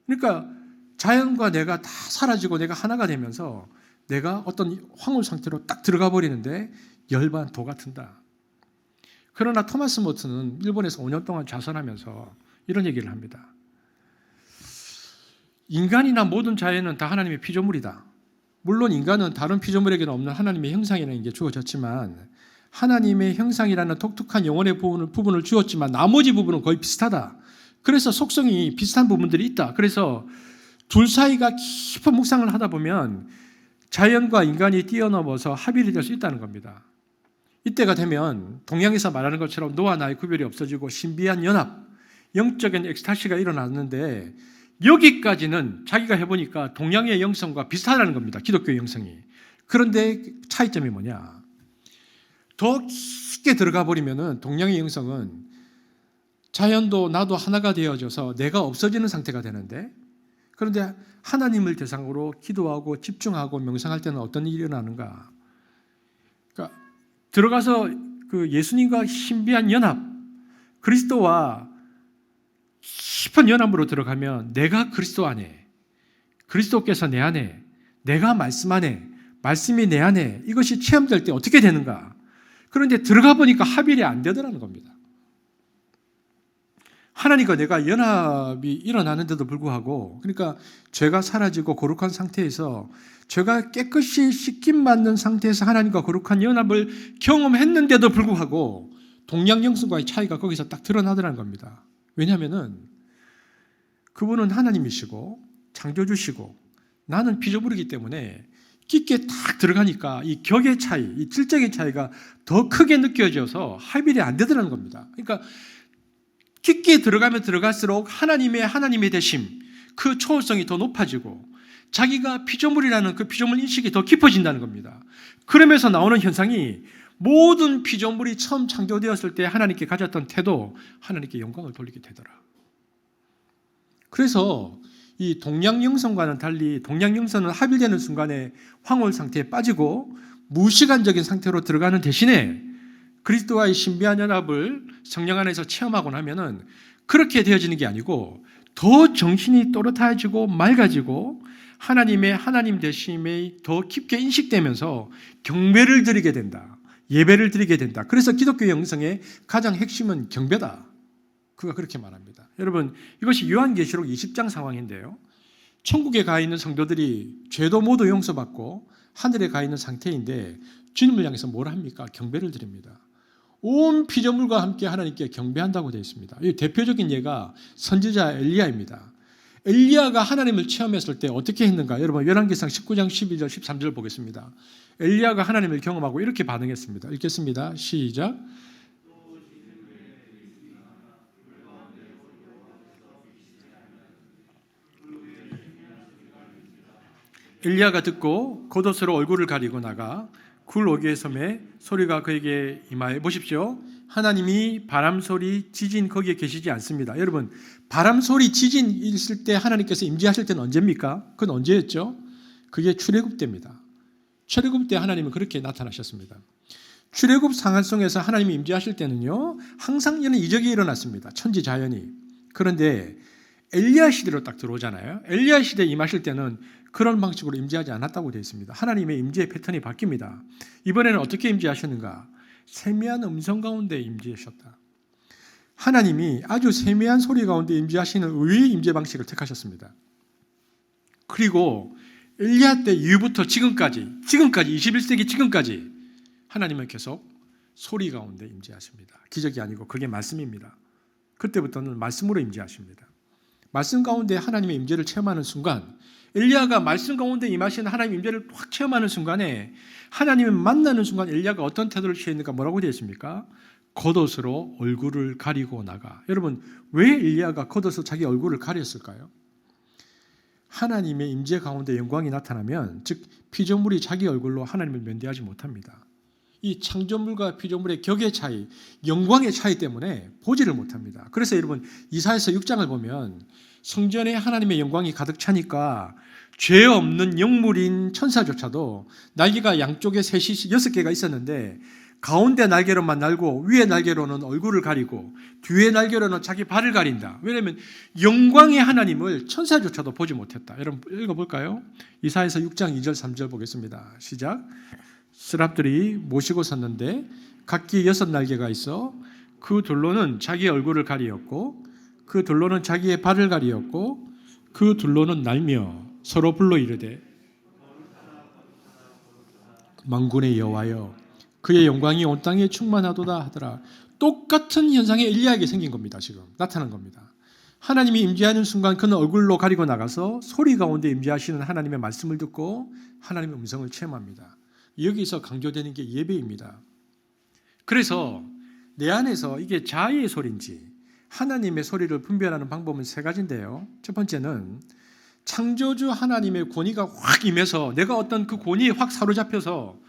그러니까 자연과 내가 다 사라지고 내가 하나가 되면서 내가 어떤 황홀 상태로 딱 들어가 버리는데 열반 도가 튼다. 그러나 토마스 모트는 일본에서 5년 동안 자선하면서 이런 얘기를 합니다. 인간이나 모든 자연은 다 하나님의 피조물이다. 물론 인간은 다른 피조물에게는 없는 하나님의 형상이라는 게 주어졌지만 하나님의 형상이라는 독특한 영혼의 부분을 주었지만 나머지 부분은 거의 비슷하다. 그래서 속성이 비슷한 부분들이 있다. 그래서 둘 사이가 깊은 묵상을 하다 보면 자연과 인간이 뛰어넘어서 합일이 될 수 있다는 겁니다. 이때가 되면 동양에서 말하는 것처럼 너와 나의 구별이 없어지고 신비한 연합, 영적인 엑스타시가 일어났는데 여기까지는 자기가 해보니까 동양의 영성과 비슷하다는 겁니다. 기독교의 영성이. 그런데 차이점이 뭐냐? 더 깊게 들어가 버리면은 동양의 영성은 자연도 나도 하나가 되어져서 내가 없어지는 상태가 되는데 그런데 하나님을 대상으로 기도하고 집중하고 명상할 때는 어떤 일이 일어나는가? 그러니까 들어가서 그 예수님과 신비한 연합, 그리스도와 깊은 연합으로 들어가면 내가 그리스도 안에, 그리스도께서 내 안에, 내가 말씀 안에, 말씀이 내 안에 이것이 체험될 때 어떻게 되는가? 그런데 들어가 보니까 합일이 안 되더라는 겁니다. 하나님과 내가 연합이 일어나는데도 불구하고 그러니까 죄가 사라지고 거룩한 상태에서 죄가 깨끗이 씻김받는 상태에서 하나님과 거룩한 연합을 경험했는데도 불구하고 동양 영성과의 차이가 거기서 딱 드러나더라는 겁니다. 왜냐하면 그분은 하나님이시고 창조주시고 나는 피조물이기 때문에 깊게 딱 들어가니까 이 격의 차이, 이 질적의 차이가 더 크게 느껴져서 합일이 안 되더라는 겁니다. 그러니까 깊게 들어가면 들어갈수록 하나님의 되심, 그 초월성이 더 높아지고 자기가 피조물이라는 그 피조물 인식이 더 깊어진다는 겁니다. 그러면서 나오는 현상이 모든 피조물이 처음 창조되었을 때 하나님께 가졌던 태도, 하나님께 영광을 돌리게 되더라. 그래서 이 동양 영성과는 달리 동양 영성은 합일되는 순간에 황홀 상태에 빠지고 무시간적인 상태로 들어가는 대신에 그리스도와의 신비한 연합을 성령 안에서 체험하고 나면은 그렇게 되어지는 게 아니고 더 정신이 또렷해지고 맑아지고 하나님 되심이 더 깊게 인식되면서 경배를 드리게 된다. 예배를 드리게 된다. 그래서 기독교 영성의 가장 핵심은 경배다. 그가 그렇게 말합니다. 여러분 이것이 요한계시록 20장 상황인데요. 천국에 가 있는 성도들이 죄도 모두 용서받고 하늘에 가 있는 상태인데 주님을 향해서 뭘 합니까? 경배를 드립니다. 온 피조물과 함께 하나님께 경배한다고 되어 있습니다. 이 대표적인 예가 선지자 엘리야입니다. 엘리야가 하나님을 체험했을 때 어떻게 했는가? 여러분 열왕기상 19장 12절 13절 보겠습니다. 엘리야가 하나님을 경험하고 이렇게 반응했습니다. 읽겠습니다. 시작. 엘리야가 듣고 겉옷으로 얼굴을 가리고 나가 굴 어귀에 섬에 소리가 그에게 임하여 보십시오. 하나님이 바람소리, 지진 거기에 계시지 않습니다. 여러분 바람소리, 지진 있을 때 하나님께서 임재하실 때는 언제입니까? 그건 언제였죠? 그게 출애굽 때입니다. 출애굽 때 하나님은 그렇게 나타나셨습니다. 출애굽 상한송에서 하나님이 임재하실 때는요 항상 이런 이적이 일어났습니다. 천지자연이. 그런데 엘리야 시대로 딱 들어오잖아요. 엘리야 시대에 임하실 때는 그런 방식으로 임재하지 않았다고 되어 있습니다. 하나님의 임재의 패턴이 바뀝니다. 이번에는 어떻게 임재하셨는가? 세미한 음성 가운데 임재하셨다. 하나님이 아주 세미한 소리 가운데 임재하시는 의외의 임재 방식을 택하셨습니다. 그리고 엘리야 때 이후부터 지금까지 21세기 지금까지 하나님은 계속 소리 가운데 임재하십니다. 기적이 아니고 그게 말씀입니다. 그때부터는 말씀으로 임재하십니다. 말씀 가운데 하나님의 임재를 체험하는 순간, 엘리야가 말씀 가운데 임하시는 하나님의 임재를 확 체험하는 순간에 하나님을 만나는 순간 엘리야가 어떤 태도를 취했는가 뭐라고 되어 있습니까? 겉옷으로 얼굴을 가리고 나가. 여러분, 왜 엘리야가 겉옷으로 자기 얼굴을 가렸을까요? 하나님의 임재 가운데 영광이 나타나면, 즉 피조물이 자기 얼굴로 하나님을 면대하지 못합니다. 이 창조물과 피조물의 격의 차이, 영광의 차이 때문에 보지를 못합니다. 그래서 여러분, 이사야서 6장을 보면 성전에 하나님의 영광이 가득 차니까 죄 없는 영물인 천사조차도 날개가 양쪽에 셋이 6개가 있었는데 가운데 날개로만 날고 위에 날개로는 얼굴을 가리고 뒤에 날개로는 자기 발을 가린다. 왜냐하면 영광의 하나님을 천사조차도 보지 못했다. 여러분 읽어볼까요? 이사야서 6장 2절 3절 보겠습니다. 시작. 스랍들이 모시고 섰는데 각기 6날개가 있어 그 둘로는 자기 얼굴을 가리었고 그 둘로는 자기의 발을 가리었고 그 둘로는 날며 서로 불러 이르되 만군의 여호와여 그의 영광이 온 땅에 충만하도다 하더라. 똑같은 현상이 엘리야에게 생긴 겁니다. 지금 나타난 겁니다. 하나님이 임재하는 순간 그는 얼굴로 가리고 나가서 소리 가운데 임재하시는 하나님의 말씀을 듣고 하나님의 음성을 체험합니다. 여기서 강조되는 게 예배입니다. 그래서 내 안에서 이게 자의의 소리인지 하나님의 소리를 분별하는 방법은 3가지인데요. 첫 번째는 창조주 하나님의 권위가 확 임해서 내가 어떤 그 권위에 확 사로잡혀서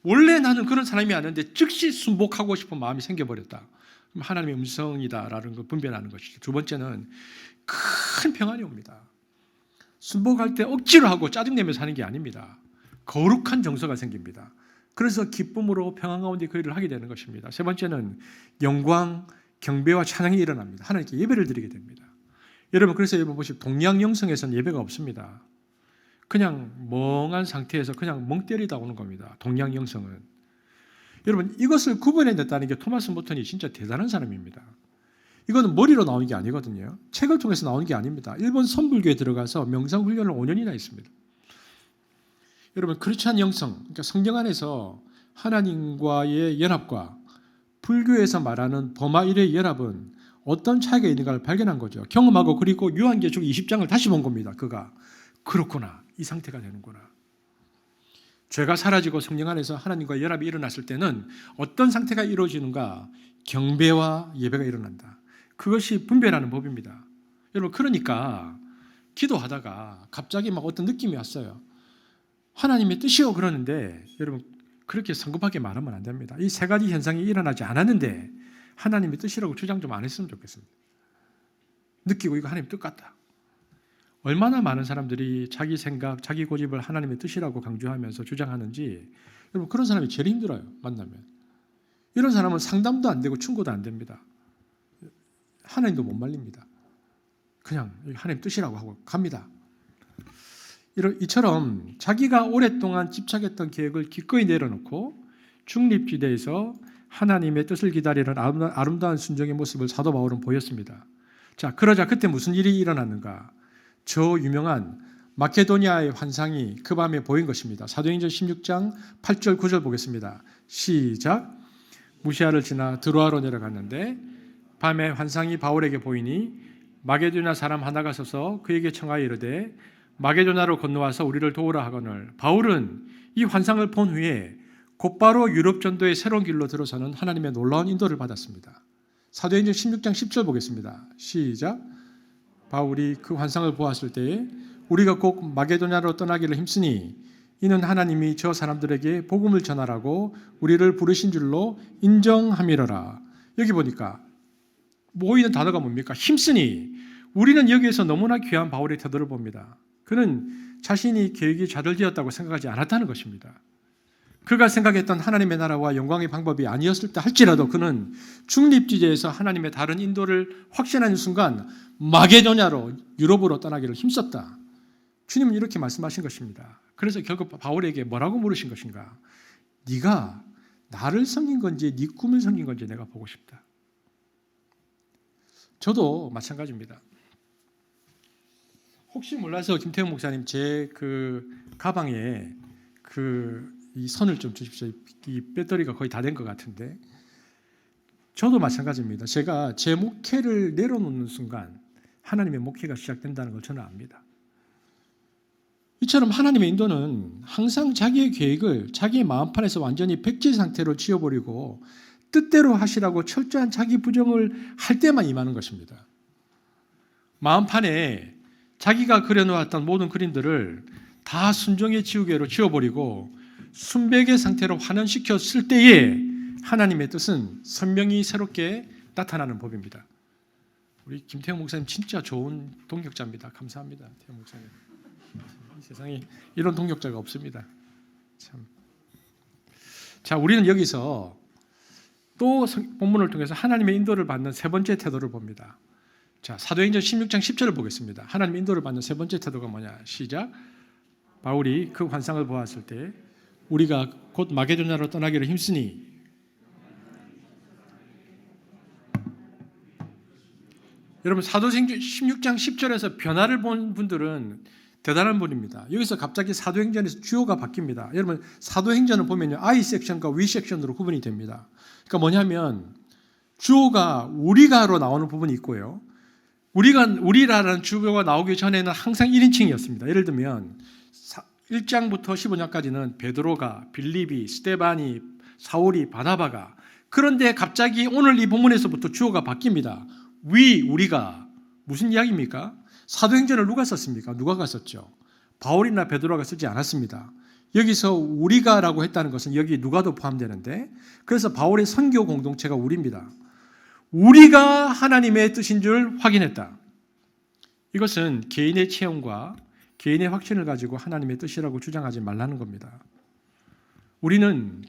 원래 나는 그런 사람이 아닌데 즉시 순복하고 싶은 마음이 생겨버렸다. 그럼 하나님의 음성이다라는 걸 분별하는 것이죠. 두 번째는 큰 평안이 옵니다. 순복할 때 억지로 하고 짜증내면서 하는 게 아닙니다. 거룩한 정서가 생깁니다. 그래서 기쁨으로 평안 가운데 그 일을 하게 되는 것입니다. 세 번째는 영광, 경배와 찬양이 일어납니다. 하나님께 예배를 드리게 됩니다. 여러분 그래서 여러분 보시면 동양 영성에서는 예배가 없습니다. 그냥 멍한 상태에서 그냥 멍 때리다 오는 겁니다. 동양 영성은. 여러분 이것을 구분해냈다는 게 토마스 모턴이 진짜 대단한 사람입니다. 이거는 머리로 나오는 게 아니거든요. 책을 통해서 나오는 게 아닙니다. 일본 선불교에 들어가서 명상훈련을 5년이나 했습니다. 여러분 크리스찬 영성, 그러니까 성경 안에서 하나님과의 연합과 불교에서 말하는 버마일의 연합은 어떤 차이가 있는가를 발견한 거죠. 경험하고 그리고 요한계시록 20장을 다시 본 겁니다. 그가 그렇구나, 이 상태가 되는구나. 죄가 사라지고 성령 안에서 하나님과 연합이 일어났을 때는 어떤 상태가 이루어지는가? 경배와 예배가 일어난다. 그것이 분별하는 법입니다. 여러분 그러니까 기도하다가 갑자기 막 어떤 느낌이 왔어요. 하나님의 뜻이요 그러는데 여러분 그렇게 성급하게 말하면 안 됩니다. 이 3가지 현상이 일어나지 않았는데 하나님의 뜻이라고 주장 좀 안 했으면 좋겠습니다. 느끼고 이거 하나님 뜻 같다. 얼마나 많은 사람들이 자기 생각, 자기 고집을 하나님의 뜻이라고 강조하면서 주장하는지 여러분 그런 사람이 제일 힘들어요. 만나면. 이런 사람은 상담도 안 되고 충고도 안 됩니다. 하나님도 못 말립니다. 그냥 하나님 뜻이라고 하고 갑니다. 이처럼 자기가 오랫동안 집착했던 계획을 기꺼이 내려놓고 중립지대에서 하나님의 뜻을 기다리는 아름다운 순종의 모습을 사도 바울은 보였습니다. 자, 그러자 그때 무슨 일이 일어났는가? 저 유명한 마케도니아의 환상이 그 밤에 보인 것입니다. 사도행전 16장 8절 9절 보겠습니다. 시작. 무시아를 지나 드로아로 내려갔는데 밤에 환상이 바울에게 보이니 마게도냐 사람 하나가 서서 그에게 청하여 이르되 마게도냐로 건너와서 우리를 도우라 하거늘 바울은 이 환상을 본 후에 곧바로 유럽 전도의 새로운 길로 들어서는 하나님의 놀라운 인도를 받았습니다. 사도행전 16장 10절 보겠습니다. 시작. 바울이 그 환상을 보았을 때에 우리가 꼭 마게도냐로 떠나기를 힘쓰니 이는 하나님이 저 사람들에게 복음을 전하라고 우리를 부르신 줄로 인정함이러라. 여기 보니까 모이는 단어가 뭡니까? 힘쓰니. 우리는 여기에서 너무나 귀한 바울의 태도를 봅니다. 그는 자신이 계획이 좌절되었다고 생각하지 않았다는 것입니다. 그가 생각했던 하나님의 나라와 영광의 방법이 아니었을 때 할지라도 그는 중립지대에서 하나님의 다른 인도를 확신하는 순간 마게도냐로 유럽으로 떠나기를 힘썼다. 주님은 이렇게 말씀하신 것입니다. 그래서 결국 바울에게 뭐라고 물으신 것인가? 네가 나를 섬긴 건지 네 꿈을 섬긴 건지 내가 보고 싶다. 저도 마찬가지입니다. 혹시 몰라서 김태형 목사님 제 그 가방에 이 선을 좀 주십시오. 이 배터리가 거의 다 된 것 같은데 저도 마찬가지입니다. 제가 제 목회를 내려놓는 순간 하나님의 목회가 시작된다는 걸 저는 압니다. 이처럼 하나님의 인도는 항상 자기의 계획을 자기의 마음판에서 완전히 백지 상태로 지어버리고 뜻대로 하시라고 철저한 자기 부정을 할 때만 임하는 것입니다. 마음판에 자기가 그려놓았던 모든 그림들을 다 순종의 지우개로 지워버리고 순백의 상태로 환원시켰을 때에 하나님의 뜻은 선명히 새롭게 나타나는 법입니다. 우리 김태형 목사님 진짜 좋은 동역자입니다. 감사합니다. 태형 목사님. 이 세상에 이런 동역자가 없습니다. 참. 자, 우리는 여기서 또 본문을 통해서 하나님의 인도를 받는 세 번째 태도를 봅니다. 자, 사도행전 16장 10절을 보겠습니다. 하나님의 인도를 받는 세 번째 태도가 뭐냐? 시작. 바울이 그 환상을 보았을 때 우리가 곧 마게도냐로 떠나기로 힘쓰니 여러분 사도행전 16장 10절에서 변화를 본 분들은 대단한 분입니다. 여기서 갑자기 사도행전에서 주어가 바뀝니다. 여러분 사도행전을 보면요 I 섹션과 V 섹션으로 구분이 됩니다. 그러니까 뭐냐면 주어가 우리가로 나오는 부분이 있고요. 우리라는 주어가 나오기 전에는 항상 1인칭이었습니다. 예를 들면 1장부터 15장까지는 베드로가, 빌립이, 스데반이, 사울이, 바나바가. 그런데 갑자기 오늘 이 본문에서부터 주어가 바뀝니다. 우리가 무슨 이야기입니까? 사도행전을 누가 썼습니까? 누가가 썼죠. 바울이나 베드로가 쓰지 않았습니다. 여기서 우리가라고 했다는 것은 여기 누가도 포함되는데 그래서 바울의 선교 공동체가 우리입니다. 우리가 하나님의 뜻인 줄 확인했다. 이것은 개인의 체험과 개인의 확신을 가지고 하나님의 뜻이라고 주장하지 말라는 겁니다. 우리는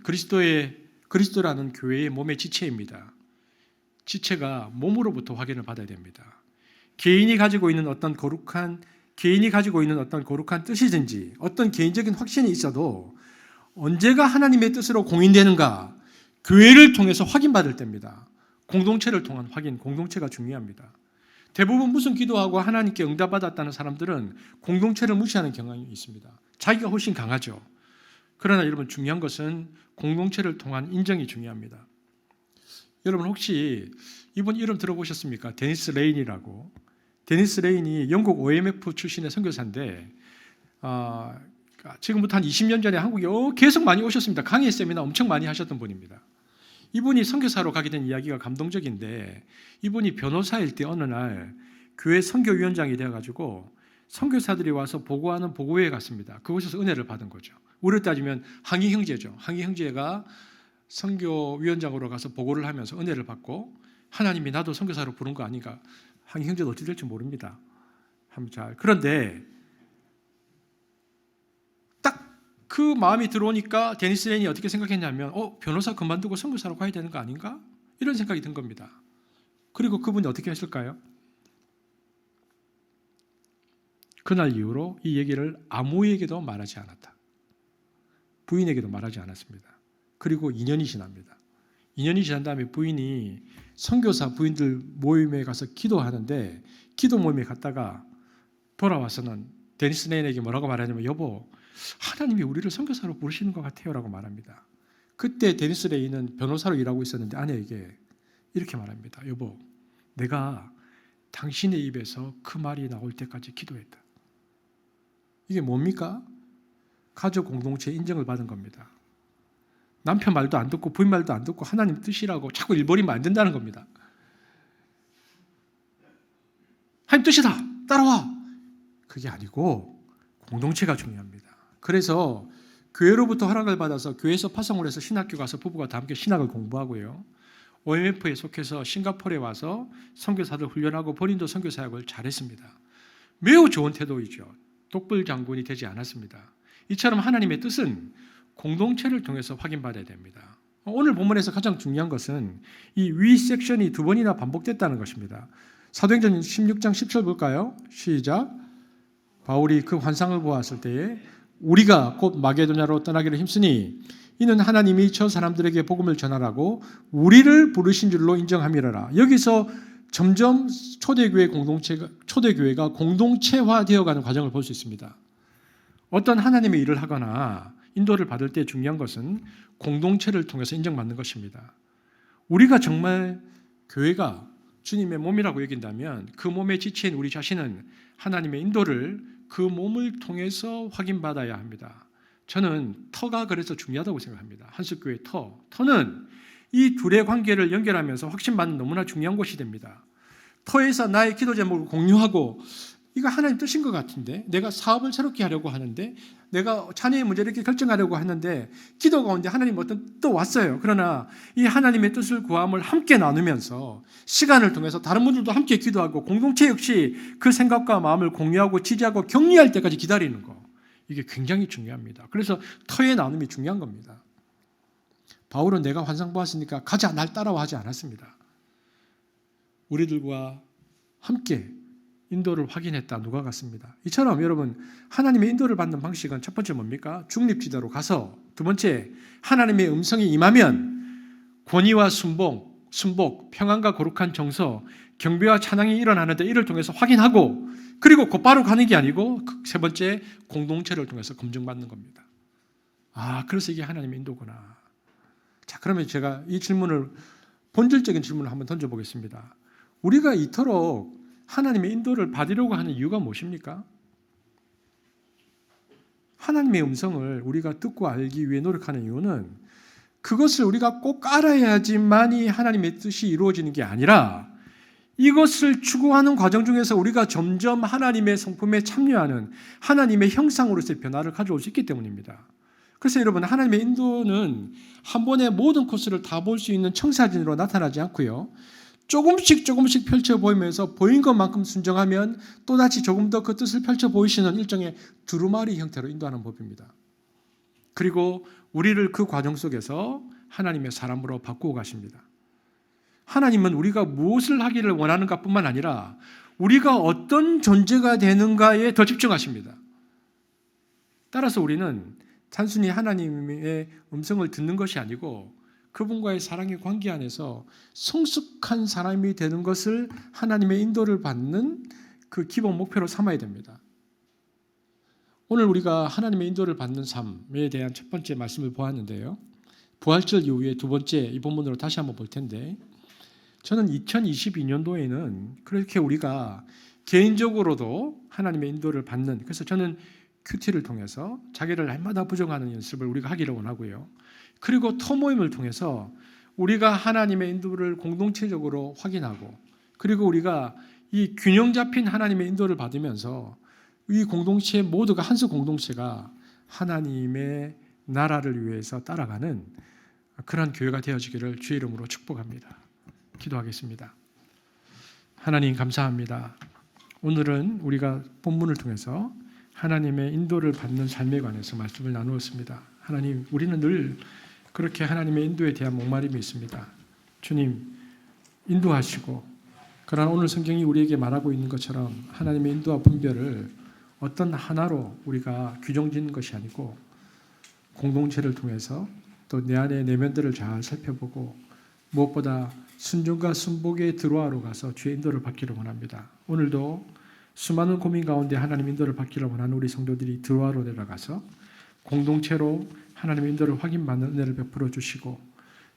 그리스도라는 교회의 몸의 지체입니다. 지체가 몸으로부터 확인을 받아야 됩니다. 개인이 가지고 있는 어떤 거룩한 뜻이든지 어떤 개인적인 확신이 있어도 언제가 하나님의 뜻으로 공인되는가 교회를 통해서 확인받을 때입니다. 공동체를 통한 확인, 공동체가 중요합니다. 대부분 무슨 기도하고 하나님께 응답받았다는 사람들은 공동체를 무시하는 경향이 있습니다. 자기가 훨씬 강하죠. 그러나 여러분 중요한 것은 공동체를 통한 인정이 중요합니다. 여러분 혹시 이분 이름 들어보셨습니까? 데니스 레인이라고. 데니스 레인이 영국 OMF 출신의 선교사인데 지금부터 한 20년 전에 한국에 계속 많이 오셨습니다. 강의 세미나 엄청 많이 하셨던 분입니다. 이분이 선교사로 가게 된 이야기가 감동적인데 이분이 변호사일 때 어느 날 교회 선교위원장이 되어가지고 선교사들이 와서 보고하는 보고회에 갔습니다. 그곳에서 은혜를 받은 거죠. 우리로 따지면 항의 형제죠. 항의 형제가 선교위원장으로 가서 보고를 하면서 은혜를 받고 하나님이 나도 선교사로 부른 거 아닌가. 항의 형제도 어떻게 될지 모릅니다. 그런데 그 마음이 들어오니까 데니스 레인이 어떻게 생각했냐면 변호사 그만두고 선교사로 가야 되는 거 아닌가? 이런 생각이 든 겁니다. 그리고 그분이 어떻게 했을까요? 그날 이후로 이 얘기를 아무에게도 말하지 않았다. 부인에게도 말하지 않았습니다. 그리고 2년이 지납니다. 2년이 지난 다음에 부인이 선교사 부인들 모임에 가서 기도하는데 기도 모임에 갔다가 돌아와서는 데니스 레인에게 뭐라고 말하냐면 여보 하나님이 우리를 선교사로 부르시는 것 같아요 라고 말합니다. 그때 데니스 레인은 변호사로 일하고 있었는데 아내에게 이렇게 말합니다. 여보 내가 당신의 입에서 그 말이 나올 때까지 기도했다. 이게 뭡니까? 가족 공동체의 인정을 받은 겁니다. 남편 말도 안 듣고 부인 말도 안 듣고 하나님 뜻이라고 자꾸 일버리면 안 된다는 겁니다. 하나님 뜻이다 따라와. 그게 아니고 공동체가 중요합니다. 그래서 교회로부터 허락을 받아서 교회에서 파송을 해서 신학교 가서 부부가 다 함께 신학을 공부하고요. OMF에 속해서 싱가포르에 와서 선교사들 훈련하고 본인도 선교 사역을 잘했습니다. 매우 좋은 태도이죠. 독불 장군이 되지 않았습니다. 이처럼 하나님의 뜻은 공동체를 통해서 확인받아야 됩니다. 오늘 본문에서 가장 중요한 것은 이 위 섹션이 두 번이나 반복됐다는 것입니다. 사도행전 16장 10절 볼까요? 시작. 바울이 그 환상을 보았을 때에 우리가 곧 마게도냐로 떠나기를 힘쓰니 이는 하나님이 저 사람들에게 복음을 전하라고 우리를 부르신 줄로 인정함이라라. 여기서 점점 초대교회가 공동체화되어가는 과정을 볼 수 있습니다. 어떤 하나님의 일을 하거나 인도를 받을 때 중요한 것은 공동체를 통해서 인정받는 것입니다. 우리가 정말 교회가 주님의 몸이라고 여긴다면 그 몸의 지체인 우리 자신은 하나님의 인도를 그 몸을 통해서 확인받아야 합니다. 저는 터가 그래서 중요하다고 생각합니다. 한석교의 터는 이 둘의 관계를 연결하면서 확신받는 너무나 중요한 곳이 됩니다. 터에서 나의 기도 제목을 공유하고 이거 하나님 뜻인 것 같은데, 내가 사업을 새롭게 하려고 하는데, 내가 자녀의 문제를 이렇게 결정하려고 하는데 기도 가운데 하나님 어떤 뜻도 왔어요. 그러나 이 하나님의 뜻을 구함을 함께 나누면서 시간을 통해서 다른 분들도 함께 기도하고 공동체 역시 그 생각과 마음을 공유하고 지지하고 격려할 때까지 기다리는 거, 이게 굉장히 중요합니다. 그래서 터의 나눔이 중요한 겁니다. 바울은 내가 환상 보았으니까 가자, 날 따라와 하지 않았습니다. 우리들과 함께 인도를 확인했다. 누가 같습니다. 이처럼 여러분, 하나님의 인도를 받는 방식은 첫 번째 뭡니까? 중립지대로 가서, 두 번째 하나님의 음성이 임하면 권위와 순복, 평안과 거룩한 정서, 경배와 찬양이 일어나는데 이를 통해서 확인하고, 그리고 곧바로 가는 게 아니고 세 번째 공동체를 통해서 검증받는 겁니다. 그래서 이게 하나님의 인도구나. 자, 그러면 제가 이 질문을, 본질적인 질문을 한번 던져보겠습니다. 우리가 이토록 하나님의 인도를 받으려고 하는 이유가 무엇입니까? 하나님의 음성을 우리가 듣고 알기 위해 노력하는 이유는 그것을 우리가 꼭 알아야지만이 하나님의 뜻이 이루어지는 게 아니라 이것을 추구하는 과정 중에서 우리가 점점 하나님의 성품에 참여하는 하나님의 형상으로서의 변화를 가져올 수 있기 때문입니다. 그래서 여러분, 하나님의 인도는 한 번에 모든 코스를 다 볼 수 있는 청사진으로 나타나지 않고요, 조금씩 펼쳐 보이면서 보인 것만큼 순종하면 또다시 조금 더 그 뜻을 펼쳐 보이시는 일종의 두루마리 형태로 인도하는 법입니다. 그리고 우리를 그 과정 속에서 하나님의 사람으로 바꾸어 가십니다. 하나님은 우리가 무엇을 하기를 원하는가 뿐만 아니라 우리가 어떤 존재가 되는가에 더 집중하십니다. 따라서 우리는 단순히 하나님의 음성을 듣는 것이 아니고 그분과의 사랑의 관계 안에서 성숙한 사람이 되는 것을 하나님의 인도를 받는 그 기본 목표로 삼아야 됩니다. 오늘 우리가 하나님의 인도를 받는 삶에 대한 첫 번째 말씀을 보았는데요. 부활절 이후에 두 번째 이 본문으로 다시 한번 볼 텐데, 저는 2022년도에는 그렇게 우리가 개인적으로도 하나님의 인도를 받는, 그래서 저는 큐티를 통해서 자기를 날마다 부정하는 연습을 우리가 하기를 원하고요. 그리고 터 모임을 통해서 우리가 하나님의 인도를 공동체적으로 확인하고, 그리고 우리가 이 균형 잡힌 하나님의 인도를 받으면서 이 공동체 모두가 한수 공동체가 하나님의 나라를 위해서 따라가는 그런 교회가 되어지기를 주의 이름으로 축복합니다. 기도하겠습니다. 하나님 감사합니다. 오늘은 우리가 본문을 통해서 하나님의 인도를 받는 삶에 관해서 말씀을 나누었습니다. 하나님, 우리는 늘 그렇게 하나님의 인도에 대한 목마름이 있습니다. 주님, 인도하시고, 그러나 오늘 성경이 우리에게 말하고 있는 것처럼 하나님의 인도와 분별을 어떤 하나로 우리가 규정짓는 것이 아니고 공동체를 통해서 또 내 안의 내면들을 잘 살펴보고 무엇보다 순종과 순복의 드로아로 가서 주의 인도를 받기를 원합니다. 오늘도 수많은 고민 가운데 하나님 인도를 받기를 원하는 우리 성도들이 드로아로 내려가서 공동체로 하나님의 인도를 확인받는 은혜를 베풀어 주시고,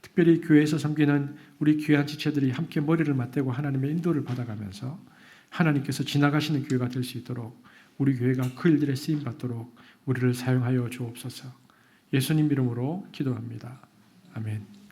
특별히 교회에서 섬기는 우리 귀한 지체들이 함께 머리를 맞대고 하나님의 인도를 받아가면서 하나님께서 지나가시는 교회가 될 수 있도록, 우리 교회가 그 일들에 쓰임받도록 우리를 사용하여 주옵소서. 예수님 이름으로 기도합니다. 아멘.